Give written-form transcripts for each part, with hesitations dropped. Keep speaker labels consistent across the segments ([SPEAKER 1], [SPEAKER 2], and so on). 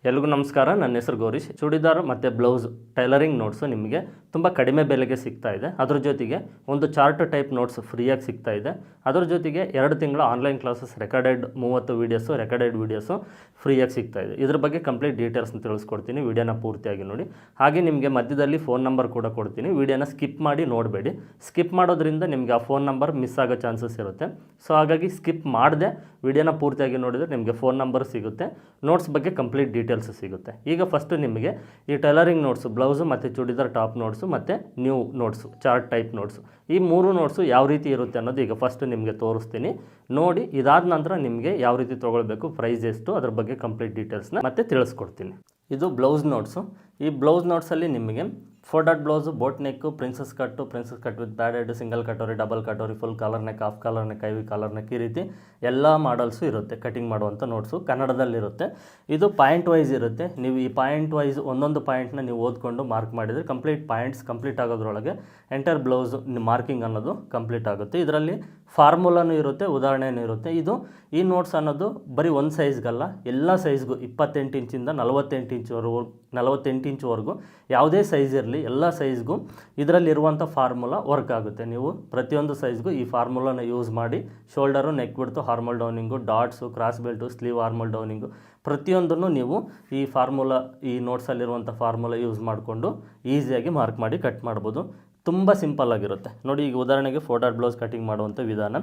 [SPEAKER 1] ಎಲ್ರಿಗೂ ನಮಸ್ಕಾರ. ನನ್ನ ಹೆಸರು ಗೌರೀಶ್. ಚೂಡಿದಾರ್ ಮತ್ತು ಬ್ಲೌಸ್ ಟೈಲರಿಂಗ್ ನೋಟ್ಸು ನಿಮಗೆ ತುಂಬ ಕಡಿಮೆ ಬೆಲೆಗೆ ಸಿಗ್ತಾ ಇದೆ. ಅದ್ರ ಜೊತೆಗೆ ಒಂದು ಚಾರ್ಟ್ ಟೈಪ್ ನೋಟ್ಸ್ ಫ್ರೀಯಾಗಿ ಸಿಗ್ತಾ ಇದೆ. ಅದ್ರ ಜೊತೆಗೆ 2 ತಿಂಗಳ ಆನ್ಲೈನ್ ಕ್ಲಾಸಸ್ ರೆಕಾರ್ಡೆಡ್ 30 ವೀಡಿಯೋಸು ಫ್ರೀಯಾಗಿ ಸಿಗ್ತಾ ಇದೆ. ಇದ್ರ ಬಗ್ಗೆ ಕಂಪ್ಲೀಟ್ ಡೀಟೇಲ್ಸ್ನ ತಿಳಿಸ್ಕೊಡ್ತೀನಿ. ವೀಡಿಯೋನ ಪೂರ್ತಿಯಾಗಿ ನೋಡಿ. ಹಾಗೆ ನಿಮಗೆ ಮಧ್ಯದಲ್ಲಿ ಫೋನ್ ನಂಬರ್ ಕೂಡ ಕೊಡ್ತೀನಿ. ವೀಡಿಯೋನ ಸ್ಕಿಪ್ ಮಾಡಿ ನೋಡಬೇಡಿ. ಸ್ಕಿಪ್ ಮಾಡೋದ್ರಿಂದ ನಿಮಗೆ ಆ ಫೋನ್ ನಂಬರ್ ಮಿಸ್ ಆಗೋ ಚಾನ್ಸಸ್ ಇರುತ್ತೆ. ಸೊ ಹಾಗಾಗಿ ಸ್ಕಿಪ್ ಮಾಡದೆ ವೀಡಿಯೋನ ಪೂರ್ತಿಯಾಗಿ ನೋಡಿದರೆ ನಿಮಗೆ ಫೋನ್ ನಂಬರ್ ಸಿಗುತ್ತೆ, ನೋಟ್ಸ್ ಬಗ್ಗೆ ಕಂಪ್ಲೀಟ್ ಡೀಟೇಲ್ಸ್ ಸಿಗುತ್ತೆ. ಈಗ ಫಸ್ಟು ನಿಮಗೆ ಈ ಟೈಲರಿಂಗ್ ನೋಟ್ಸು, ಬ್ಲೌಸು ಮತ್ತು ಚೂಡಿದಾರ್ ಟಾಪ್ ನೋಟ್ಸು ಮತ್ತು new notes, chart type notes, ಈ 3 ನೋಟ್ಸು ಯಾವ ರೀತಿ ಇರುತ್ತೆ ಅನ್ನೋದು ಈಗ ಫಸ್ಟು ನಿಮಗೆ ತೋರಿಸ್ತೀನಿ. ನೋಡಿ, ಇದಾದ ನಂತರ ನಿಮಗೆ ಯಾವ ರೀತಿ ತೊಗೊಳ್ಬೇಕು, ಪ್ರೈಸ್ ಎಷ್ಟು, ಅದ್ರ ಬಗ್ಗೆ ಕಂಪ್ಲೀಟ್ ಡೀಟೇಲ್ಸ್ನ ಮತ್ತೆ ತಿಳಿಸ್ಕೊಡ್ತೀನಿ. ಇದು ಬ್ಲೌಸ್ ನೋಟ್ಸು. ಈ ಬ್ಲೌಸ್ ನೋಟ್ಸಲ್ಲಿ ನಿಮಗೆ 4 dot blouse, boat neck, princess cut with beaded, single katori, double katori, full collar neck, half collar neck, ivy collar neck, ಈ ರೀತಿ ಎಲ್ಲ ಮಾಡಲ್ಸು ಇರುತ್ತೆ. ಕಟಿಂಗ್ ಮಾಡುವಂಥ ನೋಟ್ಸು ಕನ್ನಡದಲ್ಲಿರುತ್ತೆ. ಇದು ಪಾಯಿಂಟ್ ವೈಸ್ ಇರುತ್ತೆ. ನೀವು ಈ ಪಾಯಿಂಟ್ ವೈಸ್ ಒಂದೊಂದು ಪಾಯಿಂಟ್ನ ನೀವು ಓದ್ಕೊಂಡು ಮಾರ್ಕ್ ಮಾಡಿದರೆ ಕಂಪ್ಲೀಟ್ ಆಗೋದ್ರೊಳಗೆ ಎಂಟರ್ ಬ್ಲೌಸ್ ಮಾರ್ಕಿಂಗ್ ಅನ್ನೋದು ಕಂಪ್ಲೀಟ್ ಆಗುತ್ತೆ. ಇದರಲ್ಲಿ ಫಾರ್ಮುಲಾನು ಇರುತ್ತೆ, ಉದಾಹರಣೆನೂ ಇರುತ್ತೆ. ಈ ನೋಟ್ಸ್ ಅನ್ನೋದು ಬರೀ ಒಂದು ಸೈಜ್ಗಲ್ಲ, ಎಲ್ಲ ಸೈಜ್ಗೂ 28 ಇಂಚಿಂದ 48 ಇಂಚ್ವರೆಗೂ ಯಾವುದೇ ಸೈಜ್ ಇರಲಿ, ಎಲ್ಲ ಸೈಜ್ಗೂ ಇದರಲ್ಲಿರುವಂಥ ಫಾರ್ಮುಲಾ ವರ್ಕ್ ಆಗುತ್ತೆ. ನೀವು ಪ್ರತಿಯೊಂದು ಸೈಜ್ಗೂ ಈ ಫಾರ್ಮುಲಾನ ಯೂಸ್ ಮಾಡಿ ಶೋಲ್ಡರು, ನೆಕ್ ಬಿಡ್ತು, armhole downing, dots, cross belt, sleeve armhole downing, ಪ್ರತಿಯೊಂದನ್ನು ನೀವು ಈ ಫಾರ್ಮುಲಾ, ಈ ನೋಟ್ಸಲ್ಲಿರುವಂಥ ಫಾರ್ಮುಲಾ ಯೂಸ್ ಮಾಡಿಕೊಂಡು ಈಸಿಯಾಗಿ ಮಾರ್ಕ್ ಮಾಡಿ ಕಟ್ ಮಾಡ್ಬೋದು. ತುಂಬ ಸಿಂಪಲ್ ಆಗಿರುತ್ತೆ. ನೋಡಿ, ಈಗ ಉದಾಹರಣೆಗೆ 4 ಡಾಟ್ ಬ್ಲೌಸ್ ಕಟಿಂಗ್ ಮಾಡುವಂಥ ವಿಧಾನ.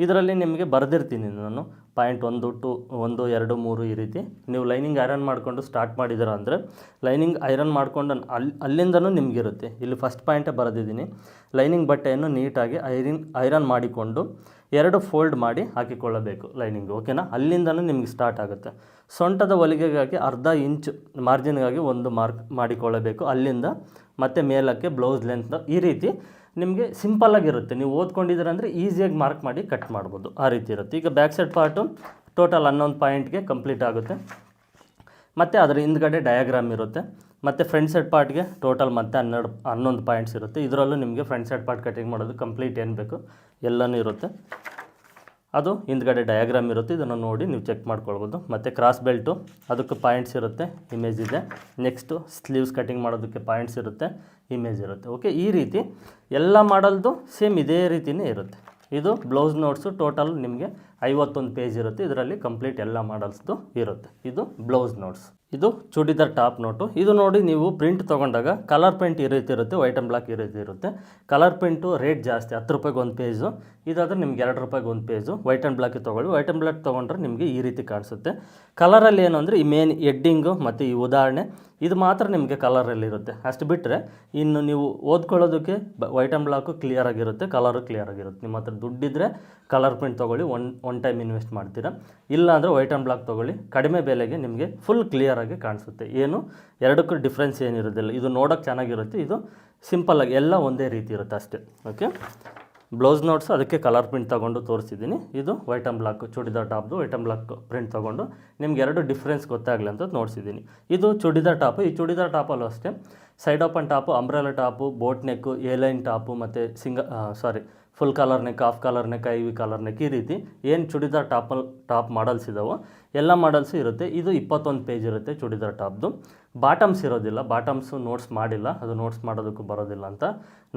[SPEAKER 1] ಇದರಲ್ಲಿ ನಿಮಗೆ ಬರೆದಿರ್ತೀನಿ ನಾನು ಪಾಯಿಂಟ್ 1, 2, 1, 2, 3 ಈ ರೀತಿ. ನೀವು ಲೈನಿಂಗ್ ಐರನ್ ಮಾಡಿಕೊಂಡು ಸ್ಟಾರ್ಟ್ ಮಾಡಿದ್ದೀರ ಅಂದರೆ ಲೈನಿಂಗ್ ಐರನ್ ಮಾಡಿಕೊಂಡು ಅಲ್ಲಿಂದನೂ ನಿಮಗಿರುತ್ತೆ. ಇಲ್ಲಿ ಫಸ್ಟ್ ಪಾಯಿಂಟೇ ಬರೆದಿದ್ದೀನಿ. ಲೈನಿಂಗ್ ಬಟ್ಟೆಯನ್ನು ನೀಟಾಗಿ ಐರನ್ ಮಾಡಿಕೊಂಡು 2 ಫೋಲ್ಡ್ ಮಾಡಿ ಹಾಕಿಕೊಳ್ಳಬೇಕು ಲೈನಿಂಗು, ಓಕೆನಾ? ಅಲ್ಲಿಂದನೂ ನಿಮಗೆ ಸ್ಟಾರ್ಟ್ ಆಗುತ್ತೆ. ಸೊಂಟದ ಹೊಲಿಗೆಗಾಗಿ ಅರ್ಧ ಇಂಚ್ ಮಾರ್ಜಿನ್ಗಾಗಿ ಒಂದು ಮಾರ್ಕ್ ಮಾಡಿಕೊಳ್ಳಬೇಕು. ಅಲ್ಲಿಂದ ಮತ್ತು ಮೇಲಕ್ಕೆ ಬ್ಲೌಸ್ ಲೆಂತ್ ಈ ರೀತಿ ನಿಮಗೆ ಸಿಂಪಲ್ಲಾಗಿರುತ್ತೆ. ನೀವು ಓದ್ಕೊಂಡಿದ್ದೀರ ಅಂದರೆ ಈಸಿಯಾಗಿ ಮಾರ್ಕ್ ಮಾಡಿ ಕಟ್ ಮಾಡ್ಬೋದು, ಆ ರೀತಿ ಇರುತ್ತೆ. ಈಗ ಬ್ಯಾಕ್ ಸೈಡ್ ಪಾರ್ಟು ಟೋಟಲ್ 11 ಪಾಯಿಂಟ್ಗೆ ಕಂಪ್ಲೀಟ್ ಆಗುತ್ತೆ. ಮತ್ತು ಅದರ ಹಿಂದ್ಗಡೆ ಡಯಾಗ್ರಾಮ್ ಇರುತ್ತೆ. ಮತ್ತು ಫ್ರಂಟ್ ಸೈಡ್ ಪಾರ್ಟ್ಗೆ ಟೋಟಲ್ ಮತ್ತೆ 11 ಪಾಯಿಂಟ್ಸ್ ಇರುತ್ತೆ. ಇದರಲ್ಲೂ ನಿಮಗೆ ಫ್ರಂಟ್ ಸೈಡ್ ಪಾರ್ಟ್ ಕಟಿಂಗ್ ಮಾಡೋದು ಕಂಪ್ಲೀಟ್ ಏನು ಬೇಕು ಎಲ್ಲನೂ ಇರುತ್ತೆ. ಅದು ಹಿಂದ್ಗಡೆ ಡಯಾಗ್ರಾಮ್ ಇರುತ್ತೆ. ಇದನ್ನು ನೋಡಿ ನೀವು ಚೆಕ್ ಮಾಡ್ಕೊಳ್ಬೋದು. ಮತ್ತು ಕ್ರಾಸ್ ಬೆಲ್ಟು, ಅದಕ್ಕೆ ಪಾಯಿಂಟ್ಸ್ ಇರುತ್ತೆ, ಇಮೇಜ್ ಇದೆ. ನೆಕ್ಸ್ಟು ಸ್ಲೀವ್ಸ್ ಕಟಿಂಗ್ ಮಾಡೋದಕ್ಕೆ ಪಾಯಿಂಟ್ಸ್ ಇರುತ್ತೆ, ಇಮೇಜ್ ಇರುತ್ತೆ. ಓಕೆ, ಈ ರೀತಿ ಎಲ್ಲ ಮಾಡಲ್ದು ಸೇಮ್ ಇದೇ ರೀತಿಯೇ ಇರುತ್ತೆ. ಇದು ಬ್ಲೌಸ್ ನೋಟ್ಸು. ಟೋಟಲ್ ನಿಮಗೆ 51 ಪೇಜ್ ಇರುತ್ತೆ. ಇದರಲ್ಲಿ ಕಂಪ್ಲೀಟ್ ಎಲ್ಲ ಮಾಡಲ್ಸ್ದು ಇರುತ್ತೆ. ಇದು ಬ್ಲೌಸ್ ನೋಟ್ಸ್. ಇದು ಚೂಡಿದಾರ್ ಟಾಪ್ ನೋಟು. ಇದು ನೋಡಿ, ನೀವು ಪ್ರಿಂಟ್ ತೊಗೊಂಡಾಗ ಕಲರ್ ಪ್ರಿಂಟ್ ಈ ರೀತಿ ಇರುತ್ತೆ, ವೈಟ್ ಆ್ಯಂಡ್ ಬ್ಲಾಕ್ ಈ ರೀತಿ ಇರುತ್ತೆ. ಕಲರ್ ಪ್ರಿಂಟು ರೇಟ್ ಜಾಸ್ತಿ, 10 ರೂಪಾಯಿಗೆ ಒಂದು ಪೇಜು. ಇದಾದರೆ ನಿಮ್ಗೆ 2 ರೂಪಾಯಿಗೆ ಒಂದು ಪೇಜು. ವೈಟ್ ಆ್ಯಂಡ್ ಬ್ಲಾಕಿಗೆ ತೊಗೊಳ್ಳಿ. ವೈಟ್ ಆ್ಯಂಡ್ ಬ್ಲಾಕ್ ತೊಗೊಂಡ್ರೆ ನಿಮಗೆ ಈ ರೀತಿ ಕಾಣಿಸುತ್ತೆ. ಕಲರಲ್ಲಿ ಏನು ಅಂದರೆ ಈ ಮೇನ್ ಎಡ್ಡಿಂಗು ಮತ್ತು ಈ ಉದಾಹರಣೆ ಇದು ಮಾತ್ರ ನಿಮಗೆ ಕಲರಲ್ಲಿರುತ್ತೆ. ಅಷ್ಟು ಬಿಟ್ಟರೆ ಇನ್ನು ನೀವು ಓದ್ಕೊಳ್ಳೋದಕ್ಕೆ ವೈಟ್ ಆ್ಯಂಡ್ ಬ್ಲಾಕು ಕ್ಲಿಯರಾಗಿರುತ್ತೆ, ಕಲರು ಕ್ಲಿಯರಾಗಿರುತ್ತೆ. ನಿಮ್ಮ ಹತ್ರ ದುಡ್ಡಿದ್ದರೆ ಕಲರ್ ಪ್ರಿಂಟ್ ತೊಗೊಳ್ಳಿ, ಒನ್ ಟೈಮ್ ಇನ್ವೆಸ್ಟ್ ಮಾಡ್ತೀರಾ. ಇಲ್ಲ ಅಂದರೆ ವೈಟ್ ಆ್ಯಂಡ್ ಬ್ಲಾಕ್ ತೊಗೊಳ್ಳಿ, ಕಡಿಮೆ ಬೆಲೆಗೆ ನಿಮಗೆ ಫುಲ್ ಕ್ಲಿಯರಾಗಿ ಕಾಣಿಸುತ್ತೆ. ಏನು ಎರಡಕ್ಕೂ ಡಿಫ್ರೆನ್ಸ್ ಏನಿರೋದಿಲ್ಲ. ಇದು ನೋಡೋಕ್ಕೆ ಚೆನ್ನಾಗಿರುತ್ತೆ, ಇದು ಸಿಂಪಲ್ಲಾಗಿ ಎಲ್ಲ ಒಂದೇ ರೀತಿ ಇರುತ್ತೆ ಅಷ್ಟೇ. ಓಕೆ, ಬ್ಲೌಸ್ ನೋಟ್ಸು ಅದಕ್ಕೆ ಕಲರ್ ಪ್ರಿಂಟ್ ತೊಗೊಂಡು ತೋರಿಸಿದ್ದೀನಿ. ಇದು ವೈಟ್ ಆ್ಯಂಡ್ ಬ್ಲಾಕ್ ಚೂಡಿದಾರ್ ಟಾಪ್ದು ವೈಟ್ ಆ್ಯಂಡ್ ಬ್ಲಾಕ್ ಪ್ರಿಂಟ್ ತೊಗೊಂಡು ನಿಮ್ಗೆ 2 ಡಿಫ್ರೆನ್ಸ್ ಗೊತ್ತಾಗಲಿ ಅಂತ ನೋಡಿಸಿದ್ದೀನಿ. ಇದು ಚೂಡಿದಾರ್ ಟಾಪು. ಈ ಚೂಡಿದಾರ್ ಟಾಪಲ್ಲೂ ಅಷ್ಟೇ side open top, umbrella top, boat neck, a line top ಮತ್ತು full collar neck, half collar neck, ivy collar neck, ಈ ರೀತಿ ಏನು ಚೂಡಿದಾರ್ ಟಾಪ್ ಮಾಡಲ್ಸ್ ಇದ್ದಾವೋ ಎಲ್ಲ ಮಾಡಲ್ಸು ಇರುತ್ತೆ. ಇದು 21 ಪೇಜ್ ಇರುತ್ತೆ ಚೂಡಿದಾರ್ ಟಾಪ್ದು. ಬಾಟಮ್ಸ್ ಇರೋದಿಲ್ಲ, ಬಾಟಮ್ಸು ನೋಟ್ಸ್ ಮಾಡಿಲ್ಲ, ಅದು ನೋಟ್ಸ್ ಮಾಡೋದಕ್ಕೂ ಬರೋದಿಲ್ಲ ಅಂತ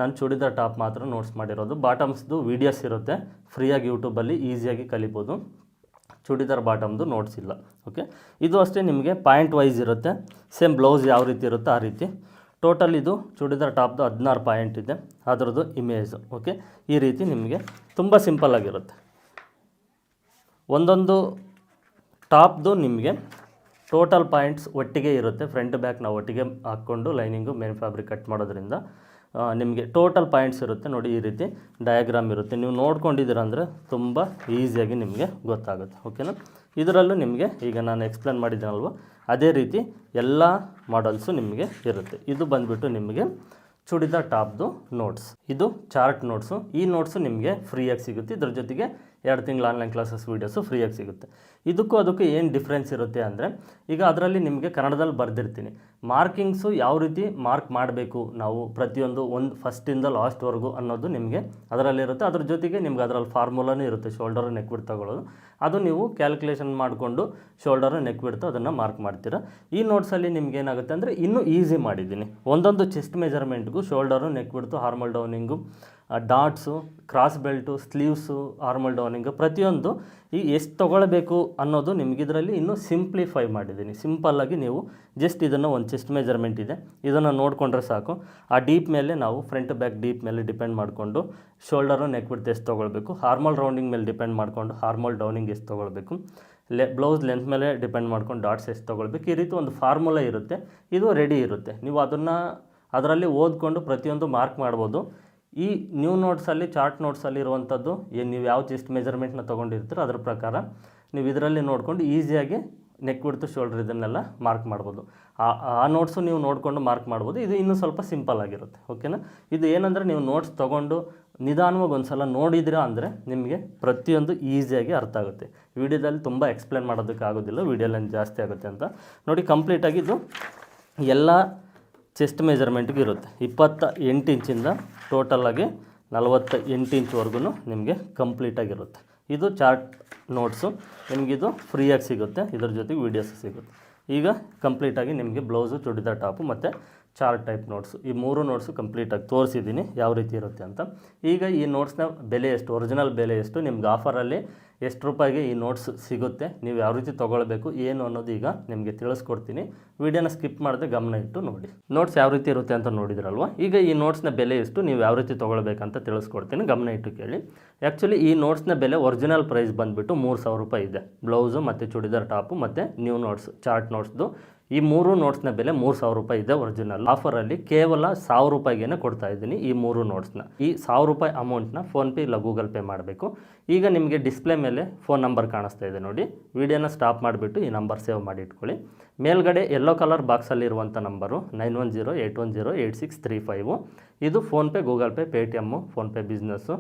[SPEAKER 1] ನಾನು ಚೂಡಿದಾರ್ ಟಾಪ್ ಮಾತ್ರ ನೋಟ್ಸ್ ಮಾಡಿರೋದು. ಬಾಟಮ್ಸ್ದು ವೀಡಿಯೋಸ್ ಇರುತ್ತೆ, ಫ್ರೀಯಾಗಿ ಯೂಟ್ಯೂಬಲ್ಲಿ ಈಸಿಯಾಗಿ ಕಲಿಬೋದು. ಚೂಡಿದಾರ್ ಬಾಟಮ್ದು ನೋಟ್ಸ್ ಇಲ್ಲ. ಓಕೆ, ಇದು ಅಷ್ಟೇ ನಿಮಗೆ ಪಾಯಿಂಟ್ ವೈಸ್ ಇರುತ್ತೆ. ಸೇಮ್ ಬ್ಲೌಸ್ ಯಾವ ರೀತಿ ಇರುತ್ತೋ ಆ ರೀತಿ. ಟೋಟಲ್ ಇದು ಚೂಡಿದಾರ್ ಟಾಪ್ದು 16 ಪಾಯಿಂಟ್ ಇದೆ, ಅದರದ್ದು ಇಮೇಜು. ಓಕೆ, ಈ ರೀತಿ ನಿಮಗೆ ತುಂಬ ಸಿಂಪಲ್ಲಾಗಿರುತ್ತೆ. ಒಂದೊಂದು ಟಾಪ್ದು ನಿಮಗೆ ಟೋಟಲ್ ಪಾಯಿಂಟ್ಸ್ ಒಟ್ಟಿಗೆ ಇರುತ್ತೆ. ಫ್ರಂಟ್ ಬ್ಯಾಕ್ ನಾವು ಒಟ್ಟಿಗೆ ಹಾಕ್ಕೊಂಡು ಲೈನಿಂಗು ಮೇನ್ ಫ್ಯಾಬ್ರಿಕ್ ಕಟ್ ಮಾಡೋದ್ರಿಂದ ನಿಮಗೆ ಟೋಟಲ್ ಪಾಯಿಂಟ್ಸ್ ಇರುತ್ತೆ. ನೋಡಿ, ಈ ರೀತಿ ಡಯಾಗ್ರಾಮ್ ಇರುತ್ತೆ. ನೀವು ನೋಡ್ಕೊಂಡಿದ್ದೀರ ಅಂದರೆ ತುಂಬ ಈಸಿಯಾಗಿ ನಿಮಗೆ ಗೊತ್ತಾಗುತ್ತೆ. ಓಕೆನಾ? ಇದರಲ್ಲೂ ನಿಮಗೆ ಈಗ ನಾನು ಎಕ್ಸ್ಪ್ಲೇನ್ ಮಾಡಿದ್ದೀನಲ್ವ, ಅದೇ ರೀತಿ ಎಲ್ಲ ಮಾಡಲ್ಸು ನಿಮಗೆ ಇರುತ್ತೆ. ಇದು ಬಂದುಬಿಟ್ಟು ನಿಮಗೆ ಚೂಡಿದಾರ್ ಟಾಪ್ದು ನೋಟ್ಸ್. ಇದು ಚಾರ್ಟ್ ನೋಟ್ಸು. ಈ ನೋಟ್ಸು ನಿಮಗೆ ಫ್ರೀಯಾಗಿ ಸಿಗುತ್ತೆ. ಇದ್ರ ಜೊತೆಗೆ 2 ತಿಂಗಳು ಆನ್ಲೈನ್ ಕ್ಲಾಸಸ್ ವೀಡಿಯೋಸು ಫ್ರೀಯಾಗಿ ಸಿಗುತ್ತೆ. ಅದಕ್ಕೂ ಏನು ಡಿಫ್ರೆನ್ಸ್ ಇರುತ್ತೆ ಅಂದರೆ, ಈಗ ಅದರಲ್ಲಿ ನಿಮಗೆ ಕನ್ನಡದಲ್ಲಿ ಬರೆದಿರ್ತೀನಿ ಮಾರ್ಕಿಂಗ್ಸು ಯಾವ ರೀತಿ ಮಾರ್ಕ್ ಮಾಡಬೇಕು ನಾವು ಪ್ರತಿಯೊಂದು ಫಸ್ಟಿಂದ ಲಾಸ್ಟ್ವರೆಗೂ ಅನ್ನೋದು ನಿಮಗೆ ಅದರಲ್ಲಿರುತ್ತೆ. ಅದ್ರ ಜೊತೆಗೆ ನಿಮ್ಗೆ ಅದರಲ್ಲಿ ಫಾರ್ಮುಲಾನೂ ಇರುತ್ತೆ, ಶೋಲ್ಡರು ನೆಕ್ ಬಿಡ್ತ್ ತಗೊಳ್ಳೋದು. ಅದು ನೀವು ಕ್ಯಾಲ್ಕುಲೇಷನ್ ಮಾಡಿಕೊಂಡು ಶೋಲ್ಡರು ನೆಕ್ ಬಿಡ್ತು ಅದನ್ನು ಮಾರ್ಕ್ ಮಾಡ್ತೀರಾ. ಈ ನೋಟ್ಸಲ್ಲಿ ನಿಮ್ಗೆ ಏನಾಗುತ್ತೆ ಅಂದರೆ ಇನ್ನೂ ಈಸಿ ಮಾಡಿದ್ದೀನಿ. ಒಂದೊಂದು ಚೆಸ್ಟ್ ಮೆಜರ್ಮೆಂಟ್ಗೂ ಶೋಲ್ಡರು ನೆಕ್ ಬಿಡ್ತು, armhole downing, dots, cross belt, sleeves, ಆರ್ಮಲ್ ಡೌನಿಂಗು ಪ್ರತಿಯೊಂದು ಈ ಎಷ್ಟು ತೊಗೊಳ್ಬೇಕು ಅನ್ನೋದು ನಿಮ್ಗೆ ಇದರಲ್ಲಿ ಇನ್ನೂ ಸಿಂಪ್ಲಿಫೈ ಮಾಡಿದ್ದೀನಿ. ಸಿಂಪಲ್ಲಾಗಿ ನೀವು ಜಸ್ಟ್ ಇದನ್ನು ಒಂದು ಚೆಸ್ಟ್ ಮೆಜರ್ಮೆಂಟ್ ಇದೆ, ಇದನ್ನು ನೋಡಿಕೊಂಡ್ರೆ ಸಾಕು. ಆ ಡೀಪ್ ಮೇಲೆ ನಾವು ಫ್ರಂಟ್ ಬ್ಯಾಕ್ ಡೀಪ್ ಮೇಲೆ ಡಿಪೆಂಡ್ ಮಾಡಿಕೊಂಡು ಶೋಲ್ಡರು ನೆಕ್ ಬಿಡ್ತು ಎಷ್ಟು ತೊಗೊಳ್ಬೇಕು, ಹಾರ್ಮಲ್ ರೌಂಡಿಂಗ್ ಮೇಲೆ ಡಿಪೆಂಡ್ ಮಾಡಿಕೊಂಡು ಹಾರ್ಮಲ್ ಡೌನಿಂಗ್ ಎಷ್ಟು ತೊಗೊಳ್ಬೇಕು, ಬ್ಲೌಸ್ ಲೆಂತ್ ಮೇಲೆ ಡಿಪೆಂಡ್ ಮಾಡ್ಕೊಂಡು ಡಾಟ್ಸ್ ಎಷ್ಟು ತೊಗೊಳ್ಬೇಕು. ಈ ರೀತಿ ಒಂದು ಫಾರ್ಮುಲಾ ಇರುತ್ತೆ, ಇದು ರೆಡಿ ಇರುತ್ತೆ. ನೀವು ಅದರಲ್ಲಿ ಓದ್ಕೊಂಡು ಪ್ರತಿಯೊಂದು ಮಾರ್ಕ್ ಮಾಡ್ಬೋದು. ಈ ನ್ಯೂ ನೋಟ್ಸಲ್ಲಿ ಚಾರ್ಟ್ ನೋಟ್ಸಲ್ಲಿ ಇರುವಂಥದ್ದು ಏನು ನೀವು ಯಾವ ಚೆಸ್ಟ್ ಮೆಜರ್ಮೆಂಟ್ನ ತೊಗೊಂಡಿರ್ತೀರೋ ಅದ್ರ ಪ್ರಕಾರ ನೀವು ಇದರಲ್ಲಿ ನೋಡಿಕೊಂಡು ಈಸಿಯಾಗಿ ನೆಕ್ ಬಿಡ್ತು ಶೋಲ್ಡರ್ ಇದನ್ನೆಲ್ಲ ಮಾರ್ಕ್ ಮಾಡ್ಬೋದು. ಆ ನೋಟ್ಸು ನೀವು ನೋಡಿಕೊಂಡು ಮಾರ್ಕ್ ಮಾಡ್ಬೋದು. ಇದು ಇನ್ನೂ ಸ್ವಲ್ಪ ಸಿಂಪಲ್ ಆಗಿರುತ್ತೆ. ಓಕೆನಾ? ಇದು ಏನಂದರೆ ನೀವು ನೋಟ್ಸ್ ತೊಗೊಂಡು ನಿಧಾನವಾಗಿ ಒಂದು ಸಲ ನೋಡಿದಿರಾ ಅಂದರೆ ನಿಮಗೆ ಪ್ರತಿಯೊಂದು ಈಸಿಯಾಗಿ ಅರ್ಥ ಆಗುತ್ತೆ. ವಿಡಿಯೋದಲ್ಲಿ ತುಂಬ ಎಕ್ಸ್ಪ್ಲೇನ್ ಮಾಡೋದಕ್ಕೆ ಆಗೋದಿಲ್ಲ, ವಿಡಿಯೋ ಲೆಂತ್ ಜಾಸ್ತಿ ಆಗುತ್ತೆ ಅಂತ. ನೋಡಿ, ಕಂಪ್ಲೀಟಾಗಿದ್ದು ಎಲ್ಲ ಚೆಸ್ಟ್ ಮೆಜರ್ಮೆಂಟ್ಗೆ ಇರುತ್ತೆ. 28 ಇಂಚಿಂದ ಟೋಟಲಾಗಿ 48 ಇಂಚ್ವರೆಗೂ ನಿಮಗೆ ಕಂಪ್ಲೀಟಾಗಿರುತ್ತೆ. ಇದು ಚಾರ್ಟ್ ನೋಟ್ಸು, ನಿಮಗಿದು ಫ್ರೀಯಾಗಿ ಸಿಗುತ್ತೆ, ಇದ್ರ ಜೊತೆಗೆ ವೀಡಿಯೋಸು ಸಿಗುತ್ತೆ. ಈಗ ಕಂಪ್ಲೀಟಾಗಿ ನಿಮಗೆ ಬ್ಲೌಸು, ಚೂಡಿದಾರ್ ಟಾಪು ಮತ್ತು ಚಾರ್ಟ್ ಟೈಪ್ ನೋಟ್ಸು ಈ 3 ನೋಟ್ಸು ಕಂಪ್ಲೀಟಾಗಿ ತೋರಿಸಿದ್ದೀನಿ ಯಾವ ರೀತಿ ಇರುತ್ತೆ ಅಂತ. ಈಗ ಈ ನೋಟ್ಸ್ನ ಬೆಲೆ ಎಷ್ಟು, ಒರಿಜಿನಲ್ ಬೆಲೆ ಎಷ್ಟು, ನಿಮ್ಗೆ ಆಫರಲ್ಲಿ ಎಷ್ಟು ರೂಪಾಯಿಗೆ ಈ ನೋಟ್ಸ್ ಸಿಗುತ್ತೆ, ನೀವು ಯಾವ ರೀತಿ ತೊಗೊಳ್ಬೇಕು ಏನು ಅನ್ನೋದು ಈಗ ನಿಮಗೆ ತಿಳಿಸ್ಕೊಡ್ತೀನಿ. ವಿಡಿಯೋನ ಸ್ಕಿಪ್ ಮಾಡದೆ ಗಮನ ಇಟ್ಟು ನೋಡಿ. ನೋಟ್ಸ್ ಯಾವ ರೀತಿ ಇರುತ್ತೆ ಅಂತ ನೋಡಿದ್ರಲ್ವ. ಈಗ ಈ ನೋಟ್ಸ್ನ ಬೆಲೆ ಎಷ್ಟು, ನೀವು ಯಾವ ರೀತಿ ತೊಗೊಳ್ಬೇಕಂತ ತಿಳಿಸ್ಕೊಡ್ತೀನಿ, ಗಮನ ಇಟ್ಟು ಕೇಳಿ. ಆ್ಯಕ್ಚುಲಿ ಈ ನೋಟ್ಸ್ನ ಬೆಲೆ ಒರಿಜಿನಲ್ ಪ್ರೈಸ್ ಬಂದುಬಿಟ್ಟು 3000 ರೂಪಾಯಿ ಇದೆ. ಬ್ಲೌಸು ಮತ್ತು ಚೂಡಿದಾರ್ ಟಾಪು ಮತ್ತು ನ್ಯೂ ನೋಟ್ಸ್ ಚಾರ್ಟ್ ನೋಟ್ಸ್ದು ಈ 3 ನೋಟ್ಸ್ನ ಬೆಲೆ 3000 ರೂಪಾಯಿ ಇದೆ ಒರಿಜಿನಲ್. ಆಫರಲ್ಲಿ ಕೇವಲ 1000 ರೂಪಾಯಿಗೆ ಕೊಡ್ತಾ ಇದ್ದೀನಿ ಈ 3 ನೋಟ್ಸ್ನ. ಈ 1000 ರೂಪಾಯಿ ಅಮೌಂಟ್ನ ಫೋನ್ಪೇ ಇಲ್ಲ ಗೂಗಲ್ ಪೇ ಮಾಡಬೇಕು. ಈಗ ನಿಮಗೆ ಡಿಸ್ಪ್ಲೇ ಮೇಲೆ ಫೋನ್ ನಂಬರ್ ಕಾಣಿಸ್ತಾ ಇದೆ ನೋಡಿ, ವಿಡಿಯೋನ ಸ್ಟಾಪ್ ಮಾಡಿಬಿಟ್ಟು ಈ ನಂಬರ್ ಸೇವ್ ಮಾಡಿ ಇಟ್ಕೊಳ್ಳಿ. ಮೇಲ್ಗಡೆ ಯೆಲ್ಲೋ ಕಲರ್ ಬಾಕ್ಸಲ್ಲಿರುವಂಥ ನಂಬರು 9108108635. ಇದು PhonePe, Google Pay, Paytm, PhonePe business,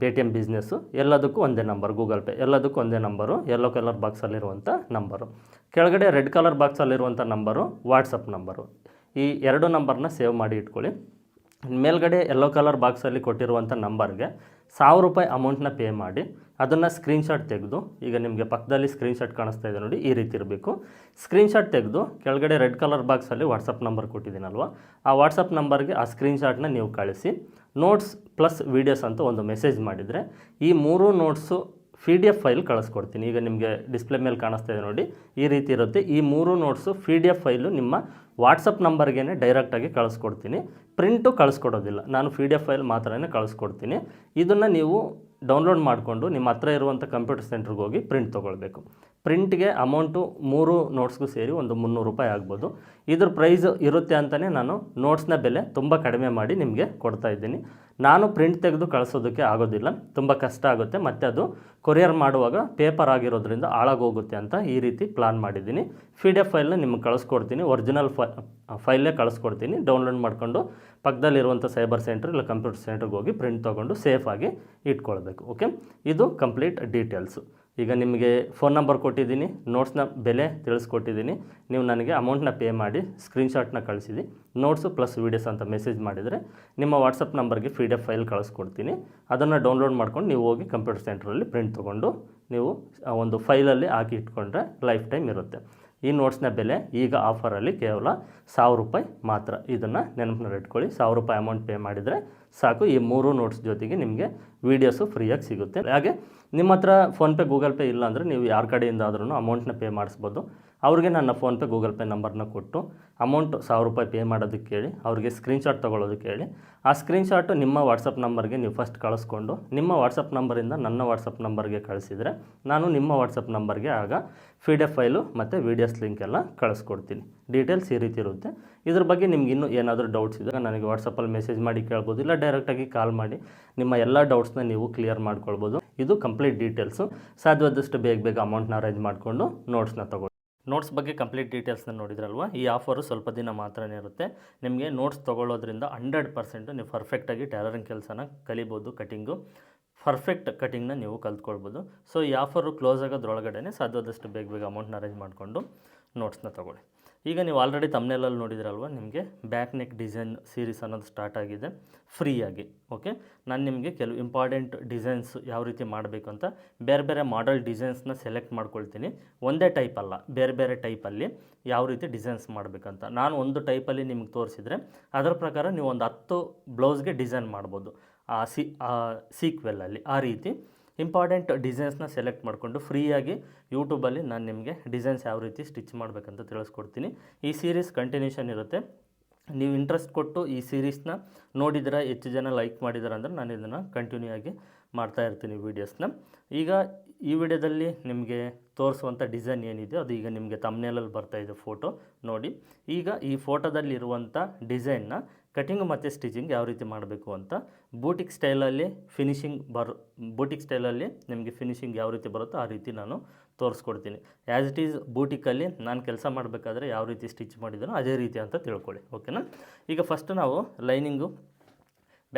[SPEAKER 1] Paytm business ಎಲ್ಲದಕ್ಕೂ ಒಂದೇ ನಂಬರ್, ಗೂಗಲ್ ಪೇ ಎಲ್ಲದಕ್ಕೂ ಒಂದೇ ನಂಬರು, ಯೆಲ್ಲೋ ಕಲರ್ ಬಾಕ್ಸಲ್ಲಿರುವಂಥ ನಂಬರು. ಕೆಳಗಡೆ ರೆಡ್ ಕಲರ್ ಬಾಕ್ಸಲ್ಲಿರುವಂಥ ನಂಬರು ವಾಟ್ಸಪ್ ನಂಬರು. ಈ 2 ನಂಬರ್ನ ಸೇವ್ ಮಾಡಿ ಇಟ್ಕೊಳ್ಳಿ. ಮೇಲ್ಗಡೆ ಯೆಲ್ಲೋ ಕಲರ್ ಬಾಕ್ಸಲ್ಲಿ ಕೊಟ್ಟಿರುವಂಥ ನಂಬರ್ಗೆ 1000 ರೂಪಾಯಿ ಅಮೌಂಟ್ನ ಪೇ ಮಾಡಿ ಅದನ್ನು ಸ್ಕ್ರೀನ್ಶಾಟ್ ತೆಗೆದು, ಈಗ ನಿಮಗೆ ಪಕ್ಕದಲ್ಲಿ ಸ್ಕ್ರೀನ್ಶಾಟ್ ಕಾಣಿಸ್ತಾ ಇದೆ ನೋಡಿ, ಈ ರೀತಿ ಇರಬೇಕು. ಸ್ಕ್ರೀನ್ಶಾಟ್ ತೆಗೆದು ಕೆಳಗಡೆ ರೆಡ್ ಕಲರ್ ಬಾಕ್ಸಲ್ಲಿ ವಾಟ್ಸಪ್ ನಂಬರ್ ಕೊಟ್ಟಿದ್ದೀನಲ್ವ, ಆ ವಾಟ್ಸಪ್ ನಂಬರ್ಗೆ ಆ ಸ್ಕ್ರೀನ್ಶಾಟ್ನ ನೀವು ಕಳಿಸಿ ನೋಟ್ಸ್ ಪ್ಲಸ್ ವೀಡಿಯೋಸ್ ಅಂತ ಒಂದು ಮೆಸೇಜ್ ಮಾಡಿದರೆ ಈ 3 ನೋಟ್ಸು PDF ಫೈಲ್ ಕಳಿಸ್ಕೊಡ್ತೀನಿ. ಈಗ ನಿಮಗೆ ಡಿಸ್ಪ್ಲೇ ಮೇಲೆ ಕಾಣಿಸ್ತಾ ಇದೆ ನೋಡಿ, ಈ ರೀತಿ ಇರುತ್ತೆ. ಈ 3 ನೋಟ್ಸು PDF ಫೈಲು ನಿಮ್ಮ ವಾಟ್ಸಪ್ ನಂಬರ್ಗೆ ಡೈರೆಕ್ಟಾಗಿ ಕಳಿಸ್ಕೊಡ್ತೀನಿ. ಪ್ರಿಂಟು ಕಳಿಸ್ಕೊಡೋದಿಲ್ಲ, ನಾನು PDF ಫೈಲ್ ಮಾತ್ರನೇ ಕಳಿಸ್ಕೊಡ್ತೀನಿ. ಇದನ್ನು ನೀವು ಡೌನ್ಲೋಡ್ ಮಾಡಿಕೊಂಡು ನಿಮ್ಮ ಹತ್ರ ಇರುವಂಥ ಕಂಪ್ಯೂಟರ್ ಸೆಂಟ್ರಿಗೆ ಹೋಗಿ ಪ್ರಿಂಟ್ ತೊಗೊಳ್ಬೇಕು. ಪ್ರಿಂಟ್ಗೆ ಅಮೌಂಟು 3 ನೋಟ್ಸ್ಗೂ ಸೇರಿ ಒಂದು 300 ರೂಪಾಯಿ ಆಗ್ಬೋದು. ಇದ್ರ ಪ್ರೈಸ್ ಇರುತ್ತೆ ಅಂತಲೇ ನಾನು ನೋಟ್ಸ್ನ ಬೆಲೆ ತುಂಬ ಕಡಿಮೆ ಮಾಡಿ ನಿಮಗೆ ಕೊಡ್ತಾ ಇದ್ದೀನಿ. ನಾನು ಪ್ರಿಂಟ್ ತೆಗೆದು ಕಳಿಸೋದಕ್ಕೆ ಆಗೋದಿಲ್ಲ, ತುಂಬ ಕಷ್ಟ ಆಗುತ್ತೆ, ಮತ್ತು ಅದು ಕೊರಿಯರ್ ಮಾಡುವಾಗ ಪೇಪರ್ ಆಗಿರೋದ್ರಿಂದ ಹಾಳಾಗೋಗುತ್ತೆ ಅಂತ ಈ ರೀತಿ ಪ್ಲಾನ್ ಮಾಡಿದ್ದೀನಿ. PDF ಫೈಲ್ನ ನಿಮಗೆ ಕಳಿಸ್ಕೊಡ್ತೀನಿ, ಒರಿಜಿನಲ್ ಫೈಲೇ ಕಳಿಸ್ಕೊಡ್ತೀನಿ. ಡೌನ್ಲೋಡ್ ಮಾಡಿಕೊಂಡು ಪಕ್ಕದಲ್ಲಿರುವಂಥ ಸೈಬರ್ ಸೆಂಟ್ರ್ ಇಲ್ಲ ಕಂಪ್ಯೂಟರ್ ಸೆಂಟ್ರಿಗೆ ಹೋಗಿ ಪ್ರಿಂಟ್ ತೊಗೊಂಡು ಸೇಫಾಗಿ ಇಟ್ಕೊಳ್ಬೇಕು. ಓಕೆ, ಇದು ಕಂಪ್ಲೀಟ್ ಡೀಟೇಲ್ಸು. ಈಗ ನಿಮಗೆ ಫೋನ್ ನಂಬರ್ ಕೊಟ್ಟಿದ್ದೀನಿ, ನೋಟ್ಸ್ನ ಬೆಲೆ ತಿಳಿಸ್ಕೊಟ್ಟಿದ್ದೀನಿ. ನೀವು ನನಗೆ ಅಮೌಂಟ್ನ ಪೇ ಮಾಡಿ ಸ್ಕ್ರೀನ್ಶಾಟ್ನ ಕಳಿಸಿದಿ, ನೋಟ್ಸು ಪ್ಲಸ್ ವೀಡಿಯೋಸ್ ಅಂತ ಮೆಸೇಜ್ ಮಾಡಿದರೆ ನಿಮ್ಮ ವಾಟ್ಸಪ್ ನಂಬರ್ಗೆ PDF ಫೈಲ್ ಕಳಿಸ್ಕೊಡ್ತೀನಿ. ಅದನ್ನು ಡೌನ್ಲೋಡ್ ಮಾಡ್ಕೊಂಡು ನೀವು ಹೋಗಿ ಕಂಪ್ಯೂಟರ್ ಸೆಂಟ್ರಲ್ಲಿ ಪ್ರಿಂಟ್ ತೊಗೊಂಡು ನೀವು ಒಂದು ಫೈಲಲ್ಲಿ ಹಾಕಿ ಇಟ್ಕೊಂಡ್ರೆ ಲೈಫ್ ಟೈಮ್ ಇರುತ್ತೆ. ಈ ನೋಟ್ಸ್ನ ಬೆಲೆ ಈಗ ಆಫರಲ್ಲಿ ಕೇವಲ 1000 ರೂಪಾಯಿ ಮಾತ್ರ. ಇದನ್ನು ನೆನಪಿನಲ್ಲಿ ಇಟ್ಕೊಳ್ಳಿ. 1000 ರೂಪಾಯಿ ಅಮೌಂಟ್ ಪೇ ಮಾಡಿದರೆ ಸಾಕು, ಈ 3 ನೋಟ್ಸ್ ಜೊತೆಗೆ ನಿಮಗೆ ವೀಡಿಯೋಸು ಫ್ರೀಯಾಗಿ ಸಿಗುತ್ತೆ. ಹಾಗೆ ನಿಮ್ಮ ಹತ್ರ ಫೋನ್ಪೇ ಗೂಗಲ್ ಪೇ ಇಲ್ಲ ಅಂದರೆ ನೀವು ಯಾರ ಕಡೆಯಿಂದ ಆದ್ರೂ ಅಮೌಂಟ್ನ ಪೇ ಮಾಡಿಸ್ಬೋದು. ಅವ್ರಿಗೆ ನನ್ನ ಫೋನ್ಪೇ ಗೂಗಲ್ ಪೇ ನಂಬರ್ನ ಕೊಟ್ಟು ಅಮೌಂಟ್ 1000 ರೂಪಾಯಿ ಪೇ ಮಾಡೋದಕ್ಕೆ ಹೇಳಿ, ಅವ್ರಿಗೆ ಸ್ಕ್ರೀನ್ಶಾಟ್ ತೊಗೊಳ್ಳೋದಕ್ಕೆ ಹೇಳಿ. ಆ ಸ್ಕ್ರೀನ್ಶಾಟು ನಿಮ್ಮ ವಾಟ್ಸಪ್ ನಂಬರ್ಗೆ ನೀವು ಫಸ್ಟ್ ಕಳಿಸ್ಕೊಂಡು ನಿಮ್ಮ ವಾಟ್ಸಪ್ ನಂಬರಿಂದ ನನ್ನ ವಾಟ್ಸಪ್ ನಂಬರ್ಗೆ ಕಳಿಸಿದರೆ ನಾನು ನಿಮ್ಮ ವಾಟ್ಸಪ್ ನಂಬರ್ಗೆ ಆಗ PDF ಫೈಲು ಮತ್ತು ವೀಡಿಯೋಸ್ ಲಿಂಕ್ ಎಲ್ಲ ಕಳಿಸ್ಕೊಡ್ತೀನಿ. ಡೀಟೇಲ್ಸ್ ಈ ರೀತಿ ಇರುತ್ತೆ. ಇದ್ರ ಬಗ್ಗೆ ನಿಮ್ಗೆ ಇನ್ನೂ ಏನಾದರೂ ಡೌಟ್ಸ್ ಇದ್ದರೆ ನನಗೆ ವಾಟ್ಸಪ್ಪಲ್ಲಿ ಮೆಸೇಜ್ ಮಾಡಿ ಕೇಳ್ಬೋದು, ಇಲ್ಲ ಡೈರೆಕ್ಟಾಗಿ ಕಾಲ್ ಮಾಡಿ ನಿಮ್ಮ ಎಲ್ಲ ಡೌಟ್ಸ್ನ ನೀವು ಕ್ಲಿಯರ್ ಮಾಡ್ಕೊಳ್ಬೋದು. ಇದು ಕಂಪ್ಲೀಟ್ ಡೀಟೇಲ್ಸು. ಸಾಧ್ಯವಾದಷ್ಟು ಬೇಗ ಅಮೌಂಟ್ನ ಅರೇಂಜ್ ಮಾಡಿಕೊಂಡು ನೋಟ್ಸ್ನ ತೊಗೊಳ್ಳಿ. ನೋಟ್ಸ್ ಬಗ್ಗೆ ಕಂಪ್ಲೀಟ್ ಡೀಟೇಲ್ಸ್ನ ನೋಡಿದ್ರಲ್ವ. ಈ ಆಫರು ಸ್ವಲ್ಪ ದಿನ ಮಾತ್ರನೇ ಇರುತ್ತೆ. ನಿಮಗೆ ನೋಟ್ಸ್ ತೊಗೊಳ್ಳೋದ್ರಿಂದ 100% ನೀವು ಪರ್ಫೆಕ್ಟಾಗಿ ಟೈಲರಿಂಗ್ ಕೆಲಸನ ಕಲಿಬೋದು. ಕಟಿಂಗು ಪರ್ಫೆಕ್ಟ್ ಕಟಿಂಗ್ನ ನೀವು ಕಲ್ತ್ಕೊಳ್ಬೋದು. ಸೊ ಈ ಆಫರು ಕ್ಲೋಸ್ ಆಗೋದ್ರೊಳಗಡೆ ಸಾಧ್ಯವಾದಷ್ಟು ಬೇಗ ಬೇಗ ಅಮೌಂಟ್ನ ಅರೇಂಜ್ ಮಾಡಿಕೊಂಡು ನೋಟ್ಸ್ನ ತೊಗೊಳ್ಳಿ. ಈಗ ನೀವು ಆಲ್ರೆಡಿ ತಮ್ನೇಲಲ್ಲಿ ನೋಡಿದ್ರಲ್ವ, ನಿಮಗೆ ಬ್ಯಾಕ್ ನೆಕ್ ಡಿಸೈನ್ ಸೀರೀಸ್ ಅನ್ನೋದು ಸ್ಟಾರ್ಟ್ ಆಗಿದೆ ಫ್ರೀಯಾಗಿ. ಓಕೆ, ನಾನು ನಿಮಗೆ ಕೆಲವು ಇಂಪಾರ್ಟೆಂಟ್ ಡಿಸೈನ್ಸ್ ಯಾವ ರೀತಿ ಮಾಡಬೇಕು ಅಂತ ಬೇರೆ ಬೇರೆ ಮಾಡೆಲ್ ಡಿಸೈನ್ಸ್ನ ಸೆಲೆಕ್ಟ್ ಮಾಡ್ಕೊಳ್ತೀನಿ. ಒಂದೇ ಟೈಪ್ ಅಲ್ಲ, ಬೇರೆ ಬೇರೆ ಟೈಪಲ್ಲಿ ಯಾವ ರೀತಿ ಡಿಸೈನ್ಸ್ ಮಾಡಬೇಕಂತ ನಾನು ಒಂದು ಟೈಪಲ್ಲಿ ನಿಮ್ಗೆ ತೋರಿಸಿದರೆ ಅದರ ಪ್ರಕಾರ ನೀವು ಒಂದು 10 ಬ್ಲೌಸ್ಗೆ ಡಿಸೈನ್ ಮಾಡ್ಬೋದು ಆ ಸೀಕ್ವೆಲ್ಲಲ್ಲಿ. ಆ ರೀತಿ ಇಂಪಾರ್ಟೆಂಟ್ ಡಿಸೈನ್ಸ್ನ ಸೆಲೆಕ್ಟ್ ಮಾಡಿಕೊಂಡು ಫ್ರೀಯಾಗಿ ಯೂಟ್ಯೂಬಲ್ಲಿ ನಾನು ನಿಮಗೆ ಡಿಸೈನ್ಸ್ ಯಾವ ರೀತಿ ಸ್ಟಿಚ್ ಮಾಡಬೇಕಂತ ತಿಳಿಸ್ಕೊಡ್ತೀನಿ. ಈ ಸೀರೀಸ್ ಕಂಟಿನ್ಯೂಷನ್ ಇರುತ್ತೆ. ನೀವು ಇಂಟ್ರೆಸ್ಟ್ ಕೊಟ್ಟು ಈ ಸೀರೀಸ್ನ ನೋಡಿದ್ರೆ, ಹೆಚ್ಚು ಜನ ಲೈಕ್ ಮಾಡಿದ್ದಾರೆ ಅಂದರೆ ನಾನು ಇದನ್ನು ಕಂಟಿನ್ಯೂ ಆಗಿ ಮಾಡ್ತಾ ಇರ್ತೀನಿ ವೀಡಿಯೋಸ್ನ. ಈಗ ಈ ವಿಡಿಯೋದಲ್ಲಿ ನಿಮಗೆ ತೋರಿಸುವಂಥ ಡಿಸೈನ್ ಏನಿದೆ ಅದು ಈಗ ನಿಮಗೆ ತಮ್ನೇಲಲ್ಲಿ ಬರ್ತಾಯಿದೆ ಫೋಟೋ ನೋಡಿ. ಈಗ ಈ ಫೋಟೋದಲ್ಲಿರುವಂಥ ಡಿಸೈನ್ನ ಕಟಿಂಗ್ ಮತ್ತು ಸ್ಟಿಚಿಂಗ್ ಯಾವ ರೀತಿ ಮಾಡಬೇಕು ಅಂತ ಬೂಟಿಕ್ ಸ್ಟೈಲಲ್ಲಿ ಬೂಟಿಕ್ ಸ್ಟೈಲಲ್ಲಿ ನಿಮಗೆ ಫಿನಿಶಿಂಗ್ ಯಾವ ರೀತಿ ಬರುತ್ತೋ ಆ ರೀತಿ ನಾನು ತೋರಿಸ್ಕೊಡ್ತೀನಿ. ಆ್ಯಸ್ ಇಟ್ ಈಸ್ ಬೂಟಿಕಲ್ಲಿ ನಾನು ಕೆಲಸ ಮಾಡಬೇಕಾದ್ರೆ ಯಾವ ರೀತಿ ಸ್ಟಿಚ್ ಮಾಡಿದ್ದೀನೋ ಅದೇ ರೀತಿ ಅಂತ ತಿಳ್ಕೊಳ್ಳಿ. ಓಕೆನಾ? ಈಗ ಫಸ್ಟ್ ನಾವು lining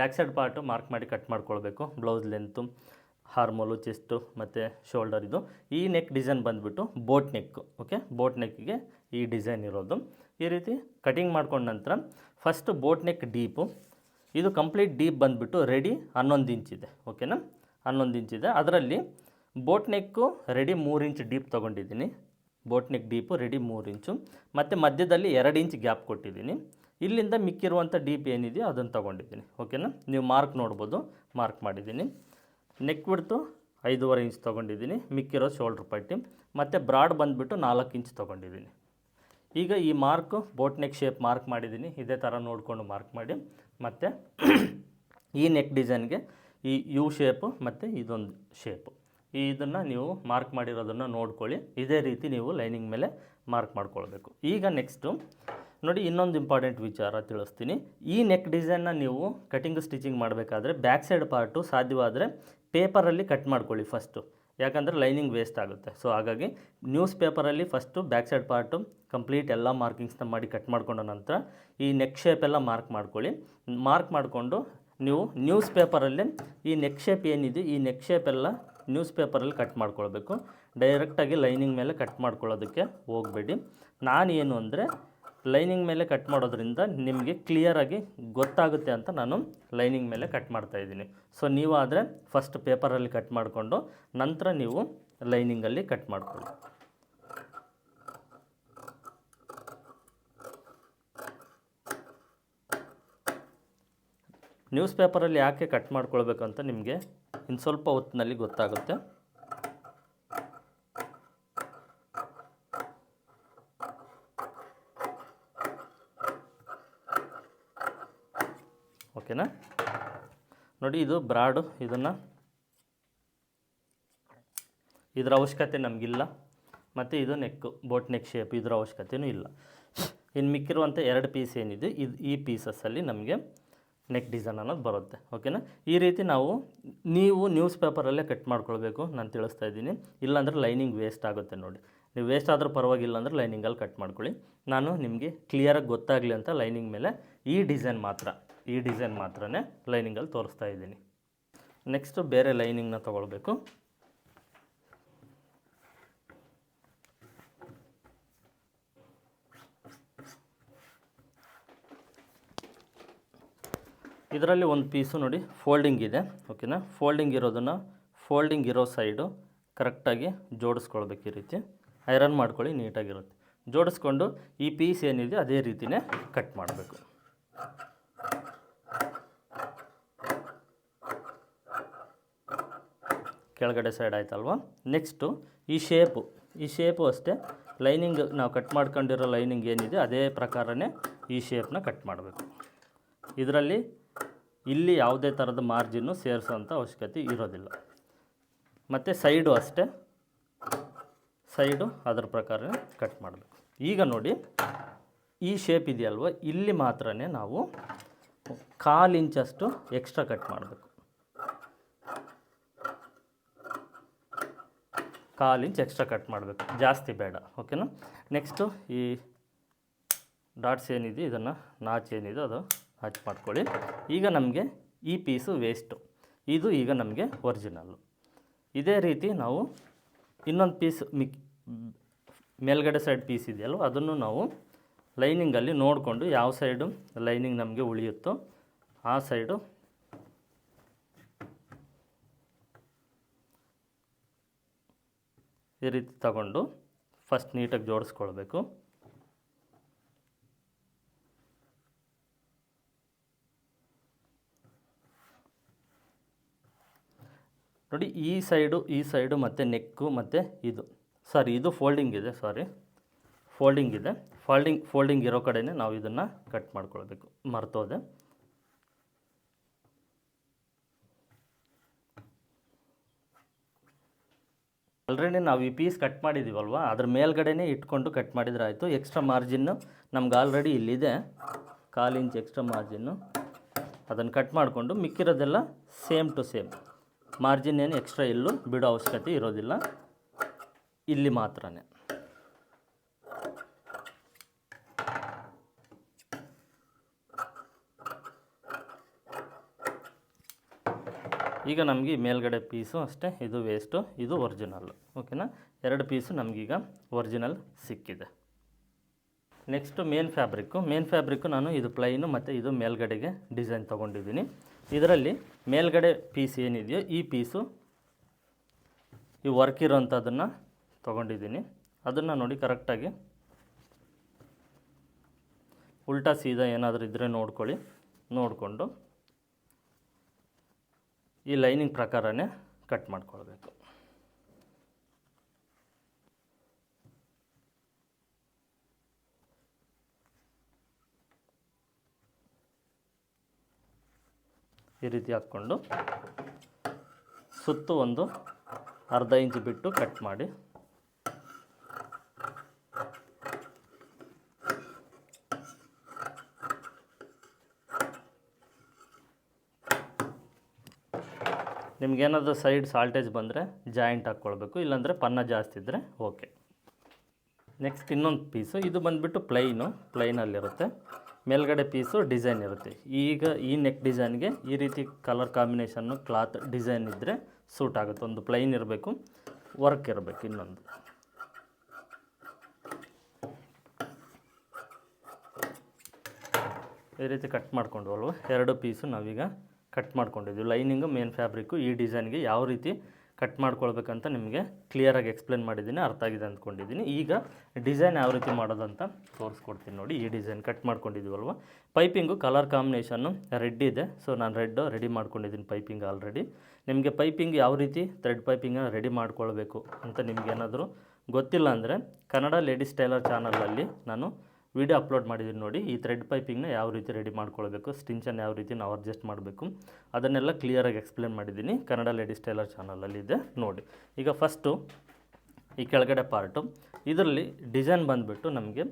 [SPEAKER 1] back side part mark ಮಾಡಿ ಕಟ್ ಮಾಡ್ಕೊಳ್ಬೇಕು. ಬ್ಲೌಸ್ ಲೆಂತು, ಹಾರ್ಮೋಲು, ಚೆಸ್ಟು ಮತ್ತು ಶೋಲ್ಡರ್. ಇದು ಈ ನೆಕ್ ಡಿಸೈನ್ ಬಂದುಬಿಟ್ಟು ಬೋಟ್ ನೆಕ್ಕು. ಓಕೆ, ಬೋಟ್ ನೆಕ್ಕಿಗೆ ಈ ಡಿಸೈನ್ ಇರೋದು. ಈ ರೀತಿ ಕಟಿಂಗ್ ಮಾಡ್ಕೊಂಡ ನಂತರ ಫಸ್ಟು ಬೋಟ್ ನೆಕ್ ಡೀಪು, ಇದು ಕಂಪ್ಲೀಟ್ ಡೀಪ್ ಬಂದುಬಿಟ್ಟು ರೆಡಿ 11 ಇಂಚಿದೆ. ಓಕೆನಾ? 11 ಇಂಚಿದೆ. ಅದರಲ್ಲಿ ಬೋಟ್ ನೆಕ್ಕು ರೆಡಿ 3 ಇಂಚ್ ಡೀಪ್ ತೊಗೊಂಡಿದ್ದೀನಿ. ಬೋಟ್ ನೆಕ್ ಡೀಪು ರೆಡಿ 3 ಇಂಚು ಮತ್ತು ಮಧ್ಯದಲ್ಲಿ 2 ಇಂಚ್ ಗ್ಯಾಪ್ ಕೊಟ್ಟಿದ್ದೀನಿ. ಇಲ್ಲಿಂದ ಮಿಕ್ಕಿರುವಂಥ ಡೀಪ್ ಏನಿದೆಯೋ ಅದನ್ನು ತೊಗೊಂಡಿದ್ದೀನಿ. ಓಕೆನಾ? ನೀವು ಮಾರ್ಕ್ ನೋಡ್ಬೋದು, ಮಾರ್ಕ್ ಮಾಡಿದ್ದೀನಿ. ನೆಕ್ ಬಿಡ್ತು 5.5 ಇಂಚ್ ತೊಗೊಂಡಿದ್ದೀನಿ. ಮಿಕ್ಕಿರೋ ಶೋಲ್ಡ್ರ್ ಪಟ್ಟಿ ಮತ್ತು ಬ್ರಾಡ್ ಬಂದುಬಿಟ್ಟು 4 ಇಂಚ್ ತೊಗೊಂಡಿದ್ದೀನಿ. ಈಗ ಈ mark boat neck shape mark ಮಾಡಿದ್ದೀನಿ. ಇದೇ ಥರ ನೋಡಿಕೊಂಡು ಮಾರ್ಕ್ ಮಾಡಿ ಮತ್ತು ಈ ನೆಕ್ ಡಿಸೈನ್ಗೆ ಈ ಯು ಶೇಪು ಮತ್ತು ಇದೊಂದು ಶೇಪು, ಇದನ್ನು ನೀವು ಮಾರ್ಕ್ ಮಾಡಿರೋದನ್ನು ನೋಡ್ಕೊಳ್ಳಿ. ಇದೇ ರೀತಿ ನೀವು ಲೈನಿಂಗ್ ಮೇಲೆ ಮಾರ್ಕ್ ಮಾಡ್ಕೊಳ್ಬೇಕು. ಈಗ ನೆಕ್ಸ್ಟು ನೋಡಿ, ಇನ್ನೊಂದು ಇಂಪಾರ್ಟೆಂಟ್ ವಿಚಾರ ತಿಳಿಸ್ತೀನಿ. ಈ ನೆಕ್ ಡಿಸೈನ್ನ ನೀವು ಕಟಿಂಗ್ ಸ್ಟಿಚಿಂಗ್ ಮಾಡಬೇಕಾದ್ರೆ ಬ್ಯಾಕ್ ಸೈಡ್ ಪಾರ್ಟು ಸಾಧ್ಯವಾದರೆ ಪೇಪರಲ್ಲಿ ಕಟ್ ಮಾಡ್ಕೊಳ್ಳಿ ಫಸ್ಟು, ಯಾಕಂದರೆ ಲೈನಿಂಗ್ ವೇಸ್ಟ್ ಆಗುತ್ತೆ. ಸೊ ಹಾಗಾಗಿ ನ್ಯೂಸ್ ಪೇಪರಲ್ಲಿ first back side part complete ಎಲ್ಲ ಮಾರ್ಕಿಂಗ್ಸ್ನ ಮಾಡಿ ಕಟ್ ಮಾಡ್ಕೊಂಡ ನಂತರ ಈ ನೆಕ್ ಶೇಪೆಲ್ಲ ಮಾರ್ಕ್ ಮಾಡ್ಕೊಳ್ಳಿ. ಮಾರ್ಕ್ ಮಾಡಿಕೊಂಡು ನೀವು ನ್ಯೂಸ್ ಪೇಪರಲ್ಲೇ ಈ ನೆಕ್ ಶೇಪ್ ಏನಿದೆ ಈ ನೆಕ್ ಶೇಪೆಲ್ಲ ನ್ಯೂಸ್ ಪೇಪರಲ್ಲಿ ಕಟ್ ಮಾಡ್ಕೊಳ್ಬೇಕು. ಡೈರೆಕ್ಟಾಗಿ ಲೈನಿಂಗ್ ಮೇಲೆ ಕಟ್ ಮಾಡ್ಕೊಳ್ಳೋದಕ್ಕೆ ಹೋಗಬೇಡಿ. ನಾನು ಏನು ಅಂದರೆ ಲೈನಿಂಗ್ ಮೇಲೆ ಕಟ್ ಮಾಡೋದ್ರಿಂದ ನಿಮಗೆ ಕ್ಲಿಯರಾಗಿ ಗೊತ್ತಾಗುತ್ತೆ ಅಂತ ನಾನು ಲೈನಿಂಗ್ ಮೇಲೆ ಕಟ್ ಮಾಡ್ತಾಯಿದ್ದೀನಿ. ಸೊ ನೀವು ಆದರೆ ಫಸ್ಟ್ ಪೇಪರಲ್ಲಿ ಕಟ್ ಮಾಡಿಕೊಂಡು ನಂತರ ನೀವು ಲೈನಿಂಗಲ್ಲಿ ಕಟ್ ಮಾಡ್ಕೊಳ್ಳಿ. ನ್ಯೂಸ್ ಪೇಪರಲ್ಲಿ ಯಾಕೆ ಕಟ್ ಮಾಡ್ಕೊಳ್ಬೇಕು ಅಂತ ನಿಮಗೆ ಇನ್ನು ಸ್ವಲ್ಪ ಹೊತ್ತಿನಲ್ಲಿ ಗೊತ್ತಾಗುತ್ತೆ. ಓಕೆನಾ? ನೋಡಿ, ಇದು ಬ್ರಾಡು, ಇದರ ಅವಶ್ಯಕತೆ ನಮಗಿಲ್ಲ. ಮತ್ತು ಇದು ನೆಕ್ಕು ಬೋಟ್ ನೆಕ್ ಶೇಪ್, ಇದರ ಅವಶ್ಯಕತೆಯೂ ಇಲ್ಲ. ಇನ್ನು ಮಿಕ್ಕಿರುವಂಥ 2 ಪೀಸ್ ಏನಿದೆ ಈ ಪೀಸಸ್ಸಲ್ಲಿ ನಮಗೆ ನೆಕ್ ಡಿಸೈನ್ ಅನ್ನೋದು ಬರುತ್ತೆ. ಓಕೆನಾ? ಈ ರೀತಿ ನೀವು ನ್ಯೂಸ್ ಪೇಪರಲ್ಲೇ ಕಟ್ ಮಾಡ್ಕೊಳ್ಬೇಕು, ನಾನು ತಿಳಿಸ್ತಾ ಇದ್ದೀನಿ. ಇಲ್ಲಾಂದರೆ ಲೈನಿಂಗ್ ವೇಸ್ಟ್ ಆಗುತ್ತೆ. ನೋಡಿ, ನೀವು ವೇಸ್ಟ್ ಆದರೂ ಪರವಾಗಿಲ್ಲ ಅಂದರೆ ಲೈನಿಂಗಲ್ಲಿ ಕಟ್ ಮಾಡ್ಕೊಳ್ಳಿ. ನಾನು ನಿಮಗೆ ಕ್ಲಿಯರಾಗಿ ಗೊತ್ತಾಗಲಿ ಅಂತ ಲೈನಿಂಗ್ ಮೇಲೆ ಈ ಡಿಸೈನ್ ಮಾತ್ರನೇ ಲೈನಿಂಗಲ್ಲಿ ತೋರಿಸ್ತಾ ಇದ್ದೀನಿ. ನೆಕ್ಸ್ಟು ಬೇರೆ ಲೈನಿಂಗ್ನ ತೊಗೊಳ್ಬೇಕು. ಇದರಲ್ಲಿ ಒಂದು ಪೀಸು ನೋಡಿ ಫೋಲ್ಡಿಂಗ್ ಇದೆ. ಓಕೆನಾ? ಫೋಲ್ಡಿಂಗ್ ಇರೋ ಸೈಡು ಕರೆಕ್ಟಾಗಿ ಜೋಡಿಸ್ಕೊಳ್ಬೇಕು. ಈ ರೀತಿ ಐರನ್ ಮಾಡ್ಕೊಳ್ಳಿ, ನೀಟಾಗಿರುತ್ತೆ. ಜೋಡಿಸ್ಕೊಂಡು ಈ ಪೀಸ್ ಏನಿದೆ ಅದೇ ರೀತಿಯೇ ಕಟ್ ಮಾಡಬೇಕು. ಕೆಳಗಡೆ ಸೈಡ್ ಆಯ್ತಲ್ವ. ನೆಕ್ಸ್ಟು ಈ ಶೇಪು ಅಷ್ಟೇ. ಲೈನಿಂಗ್ ನಾವು ಕಟ್ ಮಾಡ್ಕೊಂಡಿರೋ ಲೈನಿಂಗ್ ಏನಿದೆ ಅದೇ ಪ್ರಕಾರನೇ ಈ ಶೇಪ್ನ ಕಟ್ ಮಾಡಬೇಕು. ಇದರಲ್ಲಿ ಇಲ್ಲಿ ಯಾವುದೇ ಥರದ ಮಾರ್ಜಿನ್ನು ಸೇರಿಸೋಂಥ ಅವಶ್ಯಕತೆ ಇರೋದಿಲ್ಲ. ಮತ್ತು ಸೈಡು ಅಷ್ಟೇ, ಸೈಡು ಅದರ ಪ್ರಕಾರ ಕಟ್ ಮಾಡಬೇಕು. ಈಗ ನೋಡಿ, ಈ ಶೇಪ್ ಇದೆಯಲ್ವ, ಇಲ್ಲಿ ಮಾತ್ರ ನಾವು 1/4 ಇಂಚಷ್ಟು ಎಕ್ಸ್ಟ್ರಾ ಕಟ್ ಮಾಡಬೇಕು. 1/4 ಇಂಚ್ ಎಕ್ಸ್ಟ್ರಾ ಕಟ್ ಮಾಡಬೇಕು, ಜಾಸ್ತಿ ಬೇಡ. ಓಕೆನಾ? ನೆಕ್ಸ್ಟು ಈ ಡಾಟ್ಸ್ ಏನಿದೆ ಇದನ್ನು ನಾಚ್ ಏನಿದೆ ಅದು ಹಚ್ ಮಾಡ್ಕೊಳ್ಳಿ. ಈಗ ನಮಗೆ ಈ ಪೀಸು ವೇಸ್ಟು. ಇದು ಈಗ ನಮಗೆ ಒರಿಜಿನಲ್ಲು. ಇದೇ ರೀತಿ ನಾವು ಇನ್ನೊಂದು ಪೀಸ್ ಮೇಲ್ಗಡೆ ಸೈಡ್ ಪೀಸ್ ಇದೆಯಲ್ವ ಅದನ್ನು ನಾವು ಲೈನಿಂಗಲ್ಲಿ ನೋಡಿಕೊಂಡು ಯಾವ ಸೈಡು ಲೈನಿಂಗ್ ನಮಗೆ ಉಳಿಯುತ್ತೋ ಆ ಸೈಡು ಈ ರೀತಿ ತಗೊಂಡು ಫಸ್ಟ್ ನೀಟಾಗಿ ಜೋಡಿಸ್ಕೊಳ್ಬೇಕು. ನೋಡಿ ಈ ಸೈಡು ಮತ್ತು ನೆಕ್ಕು ಮತ್ತು ಇದು ಫೋಲ್ಡಿಂಗ್ ಇದೆ, ಫೋಲ್ಡಿಂಗ್ ಇರೋ ಕಡೆನೇ ನಾವು ಇದನ್ನು ಕಟ್ ಮಾಡ್ಕೊಳ್ಬೇಕು. ಮರ್ತೋದೆ. ಆಲ್ರೆಡಿ ನಾವು ಈ ಪೀಸ್ ಕಟ್ ಮಾಡಿದ್ದೀವಲ್ವ, ಅದ್ರ ಮೇಲ್ಗಡೆನೇ ಇಟ್ಕೊಂಡು ಕಟ್ ಮಾಡಿದ್ರೆ ಆಯಿತು. ಎಕ್ಸ್ಟ್ರಾ ಮಾರ್ಜಿನ್ನು ನಮ್ಗೆ ಆಲ್ರೆಡಿ ಇಲ್ಲಿದೆ, 1/4 ಇಂಚ್ ಎಕ್ಸ್ಟ್ರಾ ಮಾರ್ಜಿನ್ನು. ಅದನ್ನು ಕಟ್ ಮಾಡಿಕೊಂಡು ಮಿಕ್ಕಿರೋದೆಲ್ಲ ಸೇಮ್ ಟು ಸೇಮ್. ಮಾರ್ಜಿನ್ ಏನು ಎಕ್ಸ್ಟ್ರಾ ಎಲ್ಲೂ ಬಿಡೋ ಅವಶ್ಯಕತೆ ಇರೋದಿಲ್ಲ, ಇಲ್ಲಿ ಮಾತ್ರನೇ. ಈಗ ನಮಗೆ ಮೇಲ್ಗಡೆ ಪೀಸು ಅಷ್ಟೇ, ಇದು ವೇಸ್ಟು, ಇದು ಒರಿಜಿನಲ್ಲು. ಓಕೆನಾ, 2 ಪೀಸು ನಮಗೀಗ ಒರಿಜಿನಲ್ ಸಿಕ್ಕಿದೆ. ನೆಕ್ಸ್ಟು ಮೇನ್ ಫ್ಯಾಬ್ರಿಕ್ಕು ನಾನು ಇದು ಪ್ಲೈನು ಮತ್ತು ಇದು ಮೇಲ್ಗಡೆಗೆ ಡಿಸೈನ್ ತೊಗೊಂಡಿದ್ದೀನಿ. ಇದರಲ್ಲಿ ಮೇಲ್ಗಡೆ ಪೀಸ್ ಏನಿದೆಯೋ ಈ ಪೀಸು ಈ ವರ್ಕ್ ಇರೋಂಥದ್ದನ್ನು ತೊಗೊಂಡಿದ್ದೀನಿ. ಅದನ್ನು ನೋಡಿ ಕರೆಕ್ಟಾಗಿ ಉಲ್ಟಾ ಸೀದಾ ಏನಾದರೂ ಇದ್ದರೆ ನೋಡಿಕೊಂಡು ಈ ಲೈನಿಂಗ್ ಪ್ರಕಾರನೇ ಕಟ್ ಮಾಡ್ಕೊಳ್ಬೇಕು. ಈ ರೀತಿ ಹಾಕ್ಕೊಂಡು ಸುತ್ತು ಒಂದು 1/2 ಇಂಚ್ ಬಿಟ್ಟು ಕಟ್ ಮಾಡಿ. ನಿಮಗೇನಾದರೂ ಸೈಡ್ ಸಾಲ್ಟೇಜ್ ಬಂದರೆ ಜಾಯಿಂಟ್ ಹಾಕ್ಕೊಳ್ಬೇಕು, ಇಲ್ಲಾಂದರೆ ಪನ್ನ ಜಾಸ್ತಿ ಇದ್ದರೆ ಓಕೆ. ನೆಕ್ಸ್ಟ್ ಇನ್ನೊಂದು ಪೀಸು, ಇದು ಬಂದುಬಿಟ್ಟು ಪ್ಲೈನಲ್ಲಿರುತ್ತೆ. ಮೇಲ್ಗಡೆ ಪೀಸು ಡಿಸೈನ್ ಇರುತ್ತೆ. ಈಗ ಈ ನೆಕ್ ಡಿಸೈನ್ಗೆ ಈ ರೀತಿ ಕಲರ್ ಕಾಂಬಿನೇಷನ್ನು ಕ್ಲಾತ್ ಡಿಸೈನ್ ಇದ್ದರೆ ಸೂಟ್ ಆಗುತ್ತೆ. ಒಂದು ಪ್ಲೈನ್ ಇರಬೇಕು, ವರ್ಕ್ ಇರಬೇಕು. ಇನ್ನೊಂದು ಈ ರೀತಿ ಕಟ್ ಮಾಡ್ಕೊಂಡು ಅಲ್ವ, 2 ಪೀಸು ನಾವೀಗ ಕಟ್ ಮಾಡ್ಕೊಂಡಿದ್ದೀವಿ. ಲೈನಿಂಗು ಮೇನ್ ಫ್ಯಾಬ್ರಿಕ್ಕು ಈ ಡಿಸೈನ್ಗೆ ಯಾವ ರೀತಿ ಕಟ್ ಮಾಡ್ಕೊಳ್ಬೇಕಂತ ನಿಮಗೆ ಕ್ಲಿಯರಾಗಿ ಎಕ್ಸ್ಪ್ಲೇನ್ ಮಾಡಿದ್ದೀನಿ, ಅರ್ಥ ಆಗಿದೆ ಅಂದ್ಕೊಂಡಿದ್ದೀನಿ. ಈಗ ಡಿಸೈನ್ ಯಾವ ರೀತಿ ಮಾಡೋದಂತ ತೋರಿಸ್ಕೊಡ್ತೀನಿ ನೋಡಿ. ಈ ಡಿಸೈನ್ ಕಟ್ ಮಾಡ್ಕೊಂಡಿದ್ದೀವಲ್ವ, ಪೈಪಿಂಗು ಕಲರ್ ಕಾಂಬಿನೇಷನ್ನು ರೆಡ್ ಇದೆ. ಸೊ ನಾನು ರೆಡಿ ಮಾಡ್ಕೊಂಡಿದ್ದೀನಿ ಪೈಪಿಂಗ್ ಆಲ್ರೆಡಿ. ನಿಮಗೆ ಪೈಪಿಂಗ್ ಯಾವ ರೀತಿ ಥ್ರೆಡ್ ಪೈಪಿಂಗನ್ನು ರೆಡಿ ಮಾಡ್ಕೊಳ್ಬೇಕು ಅಂತ ನಿಮಗೇನಾದರೂ ಗೊತ್ತಿಲ್ಲ ಅಂದರೆ ಕನ್ನಡ ಲೇಡೀಸ್ ಟೈಲರ್ ಚಾನಲಲ್ಲಿ ನಾನು ವಿಡಿಯೋ ಅಪ್ಲೋಡ್ ಮಾಡಿದ್ದೀನಿ ನೋಡಿ. ಈ ಥ್ರೆಡ್ ಪೈಪಿಂಗ್ನ ಯಾವ ರೀತಿ ರೆಡಿ ಮಾಡ್ಕೊಳ್ಬೇಕು, ಸ್ಟಿಂಚನ್ನು ಯಾವ ರೀತಿ ನಾವು ಅಡ್ಜಸ್ಟ್ ಮಾಡಬೇಕು ಅದನ್ನೆಲ್ಲ ಕ್ಲಿಯರಾಗಿ ಎಕ್ಸ್ಪ್ಲೇನ್ ಮಾಡಿದ್ದೀನಿ, ಕನ್ನಡ ಲೇಡೀಸ್ ಟೈಲರ್ ಚಾನಲಲ್ಲಿ ಇದೆ ನೋಡಿ. ಈಗ ಫಸ್ಟು ಈ ಕೆಳಗಡೆ ಪಾರ್ಟು, ಇದರಲ್ಲಿ ಡಿಸೈನ್ ಬಂದುಬಿಟ್ಟು ನಮಗೆ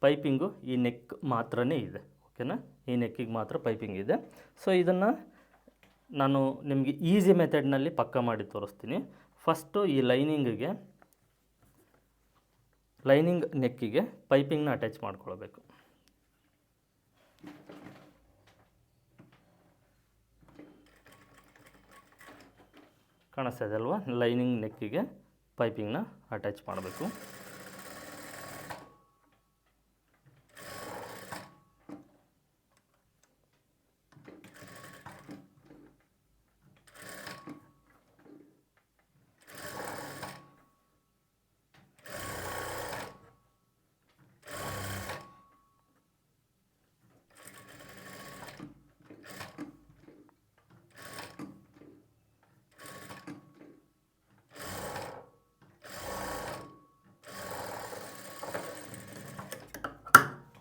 [SPEAKER 1] ಪೈಪಿಂಗು ಈ ನೆಕ್ ಮಾತ್ರನೇ ಇದೆ. ಓಕೆನಾ, ಈ ನೆಕ್ಕಿಗೆ ಮಾತ್ರ ಪೈಪಿಂಗ್ ಇದೆ. ಸೊ ಇದನ್ನು ನಾನು ನಿಮಗೆ ಈಸಿ ಮೆಥಡ್ನಲ್ಲಿ ಪಕ್ಕ ಮಾಡಿ ತೋರಿಸ್ತೀನಿ. ಫಸ್ಟು ಈ ಲೈನಿಂಗ್ ನೆಕ್ಕಿಗೆ ಪೈಪಿಂಗ್ನ ಅಟ್ಯಾಚ್ ಮಾಡ್ಕೊಳ್ಬೇಕು. ಕಾಣಿಸ್ತಾ ಇದೆ ಅಲ್ವಾ, ಲೈನಿಂಗ್ ನೆಕ್ಕಿಗೆ ಪೈಪಿಂಗ್ನ ಅಟ್ಯಾಚ್ ಮಾಡಬೇಕು.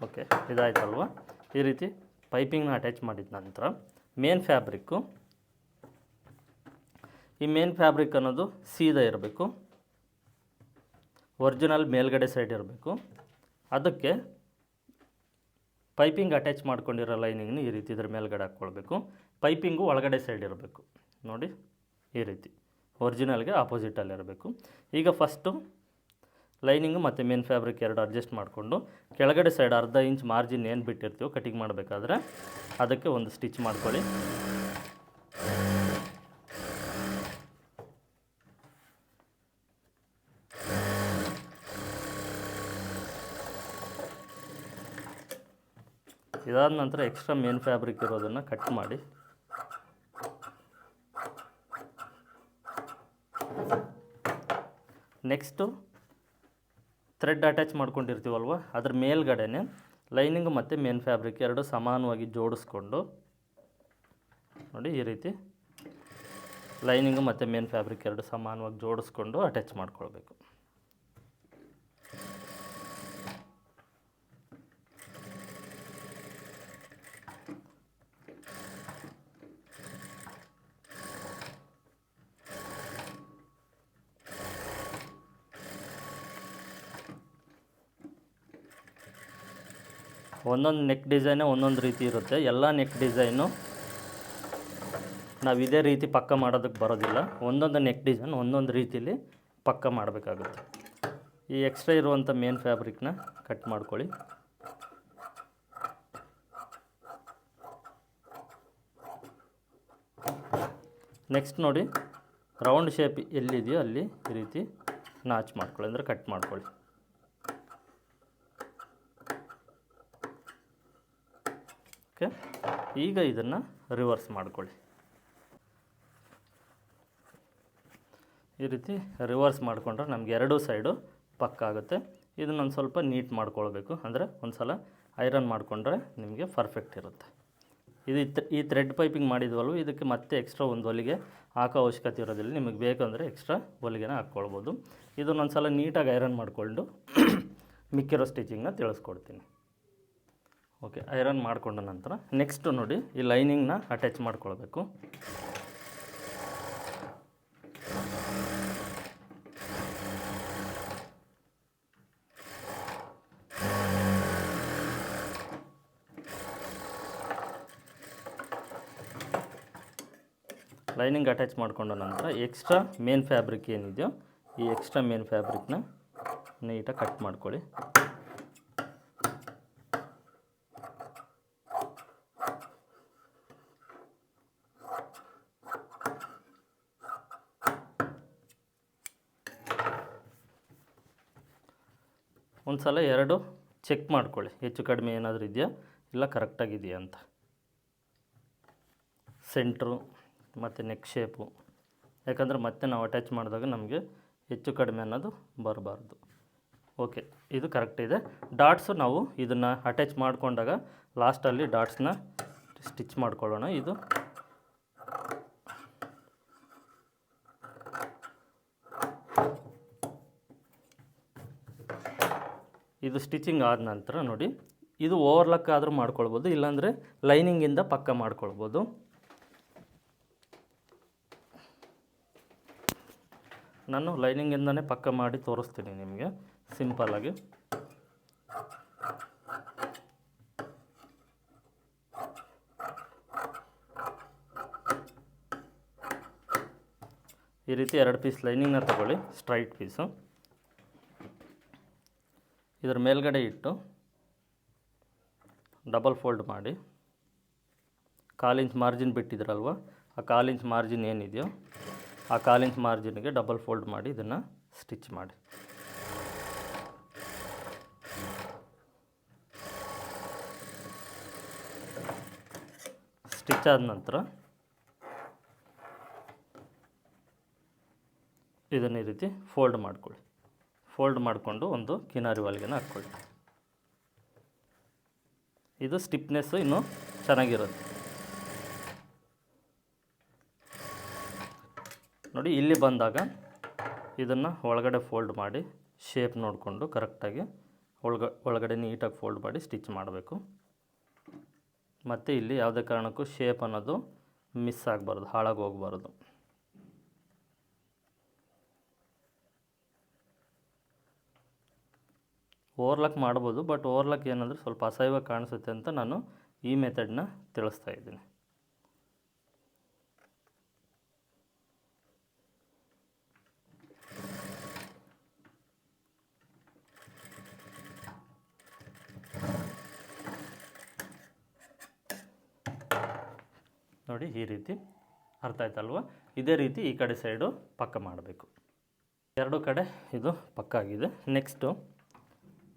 [SPEAKER 1] ಓಕೆ, ಇದಾಯ್ತಲ್ವ. ಈ ರೀತಿ ಪೈಪಿಂಗ್ನ ಅಟ್ಯಾಚ್ ಮಾಡಿದ ನಂತರ ಮೇನ್ ಫ್ಯಾಬ್ರಿಕ್ ಅನ್ನೋದು ಸೀದಾ ಇರಬೇಕು, ಒರಿಜಿನಲ್ ಮೇಲ್ಗಡೆ ಸೈಡ್ ಇರಬೇಕು. ಅದಕ್ಕೆ ಪೈಪಿಂಗ್ ಅಟ್ಯಾಚ್ ಮಾಡ್ಕೊಂಡಿರೋ ಲೈನಿಂಗ್ನ ಈ ರೀತಿ ಇದ್ರ ಮೇಲ್ಗಡೆ ಹಾಕ್ಕೊಳ್ಬೇಕು. ಪೈಪಿಂಗು ಒಳಗಡೆ ಸೈಡ್ ಇರಬೇಕು ನೋಡಿ, ಈ ರೀತಿ ಒರಿಜಿನಲ್ಗೆ ಆಪೋಸಿಟಲ್ಲಿರಬೇಕು. ಈಗ ಫಸ್ಟು ಲೈನಿಂಗು ಮತ್ತು ಮೇನ್ ಫ್ಯಾಬ್ರಿಕ್ 2 ಅಡ್ಜಸ್ಟ್ ಮಾಡಿಕೊಂಡು ಕೆಳಗಡೆ ಸೈಡ್ 1/2 ಇಂಚ್ ಮಾರ್ಜಿನ್ ಏನು ಬಿಟ್ಟಿರ್ತೀವೋ ಕಟಿಂಗ್ ಮಾಡಬೇಕಾದ್ರೆ ಅದಕ್ಕೆ ಒಂದು ಸ್ಟಿಚ್ ಮಾಡ್ಕೊಳ್ಳಿ. ಇದಾದ ನಂತರ ಎಕ್ಸ್ಟ್ರಾ ಮೇನ್ ಫ್ಯಾಬ್ರಿಕ್ ಇರೋದನ್ನು ಕಟ್ ಮಾಡಿ ನೆಕ್ಸ್ಟು ಥ್ರೆಡ್ ಅಟ್ಯಾಚ್ ಮಾಡ್ಕೊಂಡಿರ್ತೀವಲ್ವ ಅದ್ರ ಮೇಲ್ಗಡೆನೆ ಲೈನಿಂಗು ಮತ್ತು ಮೇನ್ ಫ್ಯಾಬ್ರಿಕ್ ಎರಡು ಸಮಾನವಾಗಿ ಜೋಡಿಸ್ಕೊಂಡು ನೋಡಿ ಈ ರೀತಿ ಲೈನಿಂಗು ಮತ್ತು ಮೇನ್ ಫ್ಯಾಬ್ರಿಕ್ ಎರಡು ಸಮಾನವಾಗಿ ಜೋಡಿಸ್ಕೊಂಡು ಅಟ್ಯಾಚ್ ಮಾಡ್ಕೊಳ್ಬೇಕು. ಒಂದೊಂದು ನೆಕ್ ಡಿಸೈನೇ ಒಂದೊಂದು ರೀತಿ ಇರುತ್ತೆ. ಎಲ್ಲ ನೆಕ್ ಡಿಸೈನು ನಾವು ಇದೇ ರೀತಿ ಪಕ್ಕ ಮಾಡೋದಕ್ಕೆ ಬರೋದಿಲ್ಲ. ಒಂದೊಂದು ನೆಕ್ ಡಿಸೈನ್ ಒಂದೊಂದು ರೀತಿಲಿ ಪಕ್ಕ ಮಾಡಬೇಕಾಗುತ್ತೆ. ಈ ಎಕ್ಸ್ಟ್ರಾ ಇರುವಂಥ ಮೇನ್ ಫ್ಯಾಬ್ರಿಕ್ನ ಕಟ್ ಮಾಡ್ಕೊಳ್ಳಿ. ನೆಕ್ಸ್ಟ್ ನೋಡಿ ರೌಂಡ್ ಶೇಪ್ ಎಲ್ಲಿದೆಯೋ ಅಲ್ಲಿ ಈ ರೀತಿ ನಾಚ್ ಮಾಡ್ಕೊಳ್ಳಿ, ಅಂದರೆ ಕಟ್ ಮಾಡ್ಕೊಳ್ಳಿ. ಓಕೆ, ಈಗ ಇದನ್ನು ರಿವರ್ಸ್ ಮಾಡ್ಕೊಳ್ಳಿ. ಈ ರೀತಿ ರಿವರ್ಸ್ ಮಾಡಿಕೊಂಡ್ರೆ ನಮಗೆ ಎರಡೂ ಸೈಡು ಪಕ್ಕ ಆಗುತ್ತೆ. ಇದನ್ನೊಂದು ಸ್ವಲ್ಪ ನೀಟ್ ಮಾಡ್ಕೊಳ್ಬೇಕು, ಅಂದರೆ ಒಂದು ಸಲ ಐರನ್ ಮಾಡಿಕೊಂಡ್ರೆ ನಿಮಗೆ ಪರ್ಫೆಕ್ಟ್ ಇರುತ್ತೆ. ಈ ಥ್ರೆಡ್ ಪೈಪಿಂಗ್ ಮಾಡಿದ್ವಲ್ವ, ಇದಕ್ಕೆ ಮತ್ತೆ ಎಕ್ಸ್ಟ್ರಾ ಒಂದು ಹೊಲಿಗೆ ಹಾಕೋ ಅವಶ್ಯಕತೆ ಇರೋದಿಲ್ಲ. ನಿಮಗೆ ಬೇಕಂದರೆ ಎಕ್ಸ್ಟ್ರಾ ಹೊಲಿಗೆನ ಹಾಕ್ಕೊಳ್ಬೋದು. ಇದನ್ನೊಂದು ಸಲ ನೀಟಾಗಿ ಐರನ್ ಮಾಡಿಕೊಂಡು ಮಿಕ್ಕಿರೋ ಸ್ಟಿಚಿಂಗ್ನ ತಿಳಿಸ್ಕೊಡ್ತೀನಿ. ಓಕೆ, ಐರನ್ ಮಾಡಿಕೊಂಡ ನಂತರ ನೆಕ್ಸ್ಟು ನೋಡಿ ಈ ಲೈನಿಂಗ್ನ ಅಟ್ಯಾಚ್ ಮಾಡ್ಕೊಳ್ಬೇಕು. ಲೈನಿಂಗ್ ಅಟ್ಯಾಚ್ ಮಾಡಿಕೊಂಡ ನಂತರ ಎಕ್ಸ್ಟ್ರಾ ಮೇನ್ ಫ್ಯಾಬ್ರಿಕ್ ಏನಿದೆಯೋ ಈ ಎಕ್ಸ್ಟ್ರಾ ಮೇನ್ ಫ್ಯಾಬ್ರಿಕ್ನ ನೀಟಾಗಿ ಕಟ್ ಮಾಡ್ಕೊಳ್ಳಿ. ಒಂದು ಸಲ ಎರಡು ಚೆಕ್ ಮಾಡ್ಕೊಳ್ಳಿ, ಹೆಚ್ಚು ಕಡಿಮೆ ಏನಾದರೂ ಇದೆಯಾ ಇಲ್ಲ ಕರೆಕ್ಟಾಗಿದೆಯಾ ಅಂತ. ಸೆಂಟ್ರು ಮತ್ತು ನೆಕ್ ಶೇಪು, ಯಾಕಂದರೆ ಮತ್ತೆ ನಾವು ಅಟ್ಯಾಚ್ ಮಾಡಿದಾಗ ನಮಗೆ ಹೆಚ್ಚು ಕಡಿಮೆ ಅನ್ನೋದು ಬರಬಾರ್ದು. ಓಕೆ, ಇದು ಕರೆಕ್ಟ್ ಇದೆ. ಡಾಟ್ಸು ನಾವು ಇದನ್ನು ಅಟ್ಯಾಚ್ ಮಾಡಿಕೊಂಡಾಗ ಲಾಸ್ಟಲ್ಲಿ ಡಾಟ್ಸ್ನ ಸ್ಟಿಚ್ ಮಾಡ್ಕೊಳ್ಳೋಣ. ಇದು ಸ್ಟಿಚಿಂಗ್ ಆದ ನಂತರ ನೋಡಿ ಇದು ಓವರ್ಲಾಕ್ ಆದರೂ ಮಾಡ್ಕೊಳ್ಬೋದು, ಇಲ್ಲಾಂದರೆ ಲೈನಿಂಗಿಂದ ಪಕ್ಕ ಮಾಡ್ಕೊಳ್ಬೋದು. ನಾನು ಲೈನಿಂಗಿಂದನೇ ಪಕ್ಕ ಮಾಡಿ ತೋರಿಸ್ತೀನಿ ನಿಮಗೆ ಸಿಂಪಲ್ಲಾಗಿ. ಈ ರೀತಿ 2 ಪೀಸ್ ಲೈನಿಂಗ್ನ ತಗೊಳ್ಳಿ, ಸ್ಟ್ರೈಟ್ ಪೀಸು. ಇದರ ಮೇಲ್ಗಡೆ ಇಟ್ಟು ಡಬಲ್ ಫೋಲ್ಡ್ ಮಾಡಿ 1/4 ಇಂಚ್ ಮಾರ್ಜಿನ್ ಬಿಟ್ಟಿದ್ರಲ್ವ, ಆ 1/4 ಇಂಚ್ ಮಾರ್ಜಿನ್ ಏನಿದೆಯೋ ಆ 1/4 ಇಂಚ್ ಮಾರ್ಜಿನ್ಗೆ ಡಬಲ್ ಫೋಲ್ಡ್ ಮಾಡಿ ಇದನ್ನು ಸ್ಟಿಚ್ ಮಾಡಿ. ಸ್ಟಿಚ್ ಆದ ನಂತರ ಇದನ್ನು ಈ ರೀತಿ ಫೋಲ್ಡ್ ಮಾಡ್ಕೊಳ್ಳಿ. ಫೋಲ್ಡ್ ಮಾಡಿಕೊಂಡು ಒಂದು ಕಿನಾರಿ ಹೊಲಿಗೆನ ಹಾಕ್ಕೊಳ್ಳಿ. ಇದು ಸ್ಟಿಫ್ನೆಸ್ಸು ಇನ್ನೂ ಚೆನ್ನಾಗಿರುತ್ತೆ. ನೋಡಿ ಇಲ್ಲಿ ಬಂದಾಗ ಇದನ್ನು ಒಳಗಡೆ ಫೋಲ್ಡ್ ಮಾಡಿ ಶೇಪ್ ನೋಡಿಕೊಂಡು ಕರೆಕ್ಟಾಗಿ ಒಳಗಡೆ ನೀಟಾಗಿ ಫೋಲ್ಡ್ ಮಾಡಿ ಸ್ಟಿಚ್ ಮಾಡಬೇಕು. ಮತ್ತು ಇಲ್ಲಿ ಯಾವುದೇ ಕಾರಣಕ್ಕೂ ಶೇಪ್ ಅನ್ನೋದು ಮಿಸ್ ಆಗಬಾರ್ದು, ಹಾಳಾಗಿ ಹೋಗಬಾರ್ದು. ಓವರ್ಲಾಕ್ ಮಾಡ್ಬೋದು, ಬಟ್ ಓವರ್ಲಾಕ್ ಏನಂದರೆ ಸ್ವಲ್ಪ ಅಸಹ್ಯವಾಗಿ ಕಾಣಿಸುತ್ತೆ ಅಂತ ನಾನು ಈ ಮೆಥಡ್ನ ತಿಳಿಸ್ತಾ ಇದ್ದೀನಿ. ನೋಡಿ ಈ ರೀತಿ ಅರ್ಥ ಆಯ್ತಲ್ವ? ಇದೇ ರೀತಿ ಈ ಕಡೆ ಸೈಡು ಪಕ್ಕ ಮಾಡಬೇಕು. ಎರಡು ಕಡೆ ಇದು ಪಕ್ಕ ಆಗಿದೆ. ನೆಕ್ಸ್ಟು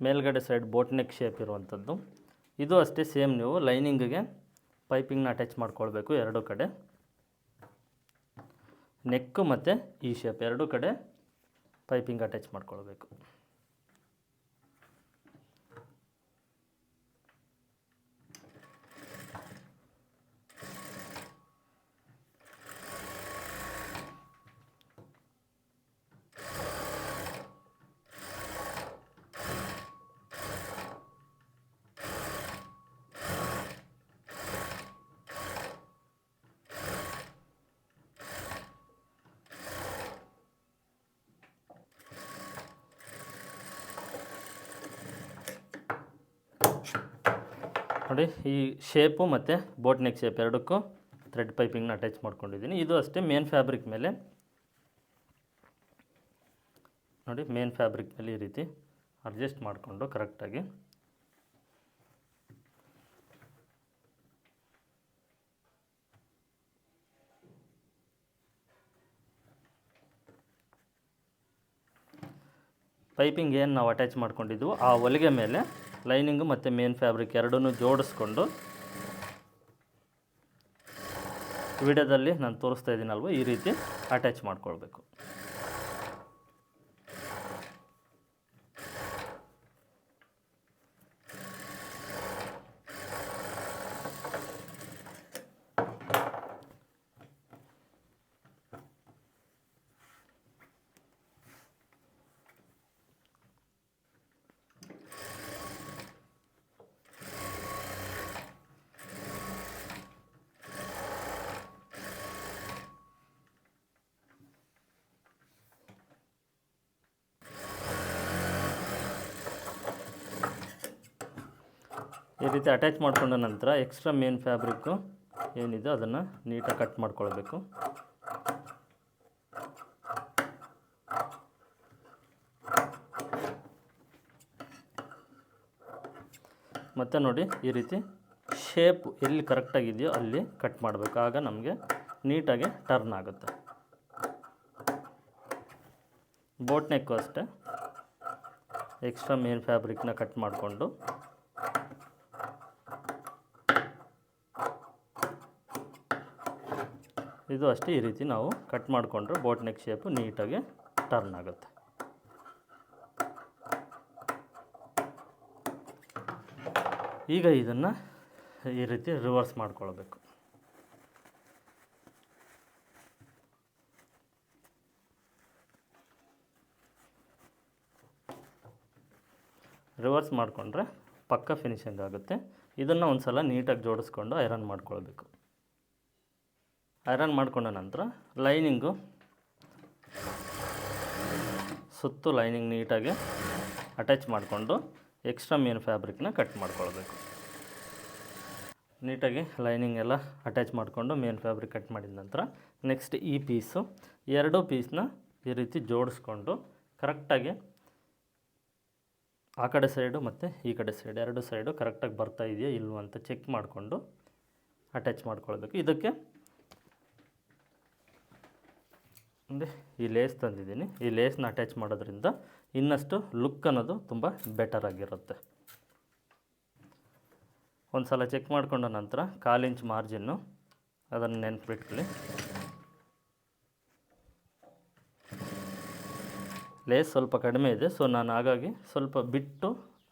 [SPEAKER 1] ಮೇಲ್ಗಡೆ ಸೈಡ್ ಬೋಟ್ ನೆಕ್ ಶೇಪ್ ಇರುವಂಥದ್ದು ಇದು ಅಷ್ಟೇ ಸೇಮ್ ನೀವು ಲೈನಿಂಗಿಗೆ ಪೈಪಿಂಗ್ನ ಅಟ್ಯಾಚ್ ಮಾಡ್ಕೊಳ್ಬೇಕು ಎರಡೂ ಕಡೆ. ನೆಕ್ಕು ಮತ್ತು ಈ ಶೇಪ್ ಎರಡೂ ಕಡೆ ಪೈಪಿಂಗ್ ಅಟ್ಯಾಚ್ ಮಾಡ್ಕೊಳ್ಬೇಕು. ನೋಡಿ ಈ ಶೇಪು ಮತ್ತು ಬೋಟ್ ನೆಕ್ ಶೇಪ್ ಎರಡಕ್ಕೂ ಥ್ರೆಡ್ ಪೈಪಿಂಗ್ನ ಅಟ್ಯಾಚ್ ಮಾಡ್ಕೊಂಡಿದ್ದೀನಿ. ಇದು ಅಷ್ಟೇ ಮೇನ್ ಫ್ಯಾಬ್ರಿಕ್ ಮೇಲೆ ನೋಡಿ, ಮೇನ್ ಫ್ಯಾಬ್ರಿಕ್ ಮೇಲೆ ಈ ರೀತಿ ಅಡ್ಜಸ್ಟ್ ಮಾಡಿಕೊಂಡು ಕರೆಕ್ಟಾಗಿ ಪೈಪಿಂಗ್ ಏನು ನಾವು ಅಟ್ಯಾಚ್ ಮಾಡ್ಕೊಂಡಿದ್ವು ಆ ಹೊಲಿಗೆ ಮೇಲೆ ಲೈನಿಂಗು ಮತ್ತು ಮೇನ್ ಫ್ಯಾಬ್ರಿಕ್ ಎರಡನ್ನೂ ಜೋಡಿಸ್ಕೊಂಡು ವಿಡಿಯೋದಲ್ಲಿ ನಾನು ತೋರಿಸ್ತಾ ಇದ್ದೀನಲ್ವ ಈ ರೀತಿ ಅಟ್ಯಾಚ್ ಮಾಡ್ಕೊಳ್ಬೇಕು. ಈ ರೀತಿ ಅಟ್ಯಾಚ್ ಮಾಡ್ಕೊಂಡ ನಂತರ ಎಕ್ಸ್ಟ್ರಾ ಮೇನ್ ಫ್ಯಾಬ್ರಿಕ್ಕು ಏನಿದೆ ಅದನ್ನು ನೀಟಾಗಿ ಕಟ್ ಮಾಡ್ಕೊಳ್ಬೇಕು. ಮತ್ತು ನೋಡಿ ಈ ರೀತಿ ಶೇಪ್ ಎಲ್ಲಿ ಕರೆಕ್ಟಾಗಿದೆಯೋ ಅಲ್ಲಿ ಕಟ್ ಮಾಡಬೇಕು. ಆಗ ನಮಗೆ ನೀಟಾಗಿ ಟರ್ನ್ ಆಗುತ್ತೆ. ಬೋಟ್ ನೆಕ್ಕು ಅಷ್ಟೇ ಎಕ್ಸ್ಟ್ರಾ ಮೇನ್ ಫ್ಯಾಬ್ರಿಕ್ನ ಕಟ್ ಮಾಡಿಕೊಂಡು ಇದು ಅಷ್ಟೇ ಈ ರೀತಿ ನಾವು ಕಟ್ ಮಾಡಿಕೊಂಡ್ರೆ ಬೋಟ್ ನೆಕ್ ಶೇಪು ನೀಟಾಗಿ ಟರ್ನ್ ಆಗುತ್ತೆ. ಈಗ ಇದನ್ನು ಈ ರೀತಿ ರಿವರ್ಸ್ ಮಾಡ್ಕೊಳ್ಬೇಕು. ರಿವರ್ಸ್ ಮಾಡಿಕೊಂಡ್ರೆ ಪಕ್ಕ ಫಿನಿಶಿಂಗ್ ಆಗುತ್ತೆ. ಇದನ್ನು ಒಂದು ಸಲ ನೀಟಾಗಿ ಜೋಡಿಸ್ಕೊಂಡು ಐರನ್ ಮಾಡ್ಕೊಳ್ಬೇಕು. ಐರನ್ ಮಾಡ್ಕೊಂಡ ನಂತರ ಲೈನಿಂಗು ಸುತ್ತು ಲೈನಿಂಗ್ ನೀಟಾಗಿ ಅಟ್ಯಾಚ್ ಮಾಡಿಕೊಂಡು ಎಕ್ಸ್ಟ್ರಾ ಮೇನ್ ಫ್ಯಾಬ್ರಿಕ್ನ ಕಟ್ ಮಾಡ್ಕೊಳ್ಬೇಕು. ನೀಟಾಗಿ ಲೈನಿಂಗ್ ಎಲ್ಲ ಅಟ್ಯಾಚ್ ಮಾಡಿಕೊಂಡು ಮೇನ್ ಫ್ಯಾಬ್ರಿಕ್ ಕಟ್ ಮಾಡಿದ ನಂತರ ನೆಕ್ಸ್ಟ್ ಈ ಪೀಸು ಎರಡೂ ಪೀಸ್ನ ಈ ರೀತಿ ಜೋಡಿಸ್ಕೊಂಡು ಕರೆಕ್ಟಾಗಿ ಆ ಕಡೆ ಸೈಡು ಮತ್ತು ಈ ಕಡೆ ಸೈಡ್ ಎರಡು ಸೈಡು ಕರೆಕ್ಟಾಗಿ ಬರ್ತಾ ಇದೆಯಾ ಇಲ್ವ ಅಂತ ಚೆಕ್ ಮಾಡಿಕೊಂಡು ಅಟ್ಯಾಚ್ ಮಾಡ್ಕೊಳ್ಬೇಕು. ಇದಕ್ಕೆ ಅಂದರೆ ಈ ಲೇಸ್ ತಂದಿದ್ದೀನಿ. ಈ ಲೇಸ್ನ ಅಟ್ಯಾಚ್ ಮಾಡೋದ್ರಿಂದ ಇನ್ನಷ್ಟು ಲುಕ್ ಅನ್ನೋದು ತುಂಬ ಬೆಟರ್ ಆಗಿರುತ್ತೆ. ಒಂದು ಸಲ ಚೆಕ್ ಮಾಡಿಕೊಂಡ ನಂತರ 1/4 ಇಂಚ್ ಮಾರ್ಜಿನ್ನು ಅದನ್ನು ನೆನಪಿಟ್ಕೊಳ್ಳಿ. ಲೇಸ್ ಸ್ವಲ್ಪ ಕಡಿಮೆ ಇದೆ, ಸೊ ನಾನು ಹಾಗಾಗಿ ಸ್ವಲ್ಪ ಬಿಟ್ಟು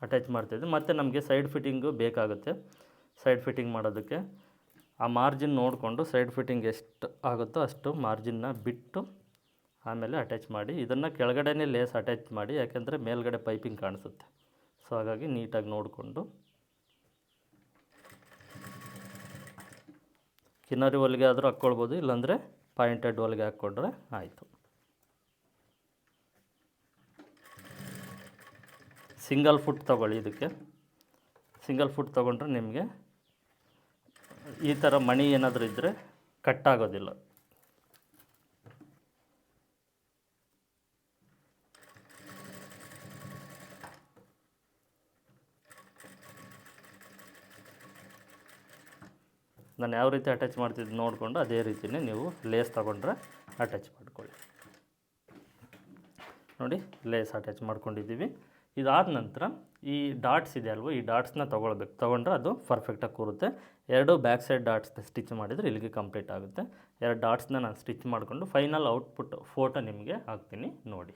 [SPEAKER 1] ಅಟ್ಯಾಚ್ ಮಾಡ್ತಾಯಿದ್ದೆ. ಮತ್ತು ನಮಗೆ ಸೈಡ್ ಫಿಟ್ಟಿಂಗು ಬೇಕಾಗುತ್ತೆ. ಸೈಡ್ ಫಿಟ್ಟಿಂಗ್ ಮಾಡೋದಕ್ಕೆ ಆ ಮಾರ್ಜಿನ್ ನೋಡಿಕೊಂಡು ಸೈಡ್ ಫಿಟ್ಟಿಂಗ್ ಎಷ್ಟು ಆಗುತ್ತೋ ಅಷ್ಟು ಮಾರ್ಜಿನ್ನ ಬಿಟ್ಟು ಆಮೇಲೆ ಅಟ್ಯಾಚ್ ಮಾಡಿ. ಇದನ್ನು ಕೆಳಗಡೆನೇ ಲೇಸ್ ಅಟ್ಯಾಚ್ ಮಾಡಿ, ಯಾಕೆಂದರೆ ಮೇಲ್ಗಡೆ ಪೈಪಿಂಗ್ ಕಾಣಿಸುತ್ತೆ. ಸೊ ಹಾಗಾಗಿ ನೀಟಾಗಿ ನೋಡಿಕೊಂಡು ಕಿನ್ನರಿ ಹೊಲಿಗೆ ಆದರೂ ಹಾಕ್ಕೊಳ್ಬೋದು, ಇಲ್ಲಾಂದರೆ ಪಾಯಿಂಟೆಡ್ ಹೊಲಿಗೆ ಹಾಕ್ಕೊಂಡ್ರೆ ಆಯಿತು. ಸಿಂಗಲ್ ಫುಟ್ ತೊಗೊಳ್ಳಿ. ಇದಕ್ಕೆ ಸಿಂಗಲ್ ಫುಟ್ ತೊಗೊಂಡ್ರೆ ನಿಮಗೆ ಈ ಥರ ಮಣಿ ಏನಾದರೂ ಇದ್ದರೆ ಕಟ್ಟಾಗೋದಿಲ್ಲ. ನಾನು ಯಾವ ರೀತಿ ಅಟ್ಯಾಚ್ ಮಾಡ್ತಿದ್ದು ನೋಡಿಕೊಂಡು ಅದೇ ರೀತಿಯೇ ನೀವು ಲೇಸ್ ತಗೊಂಡ್ರೆ ಅಟ್ಯಾಚ್ ಮಾಡ್ಕೊಳ್ಳಿ. ನೋಡಿ ಲೇಸ್ ಅಟ್ಯಾಚ್ ಮಾಡ್ಕೊಂಡಿದ್ದೀವಿ. ಇದಾದ ನಂತರ ಈ ಡಾಟ್ಸ್ ಇದೆ ಅಲ್ವ, ಈ ಡಾಟ್ಸ್ನ ತೊಗೊಂಡ್ರೆ ಅದು ಪರ್ಫೆಕ್ಟಾಗಿ ಕೂರುತ್ತೆ. ಎರಡು ಬ್ಯಾಕ್ ಸೈಡ್ ಡಾಟ್ಸ್ನ ಸ್ಟಿಚ್ ಮಾಡಿದರೆ ಇಲ್ಲಿಗೆ ಕಂಪ್ಲೀಟ್ ಆಗುತ್ತೆ. ಎರಡು ಡಾಟ್ಸ್ನ ನಾನು ಸ್ಟಿಚ್ ಮಾಡಿಕೊಂಡು ಫೈನಲ್ ಔಟ್ಪುಟ್ ಫೋಟೋ ನಿಮಗೆ ಹಾಕ್ತೀನಿ ನೋಡಿ.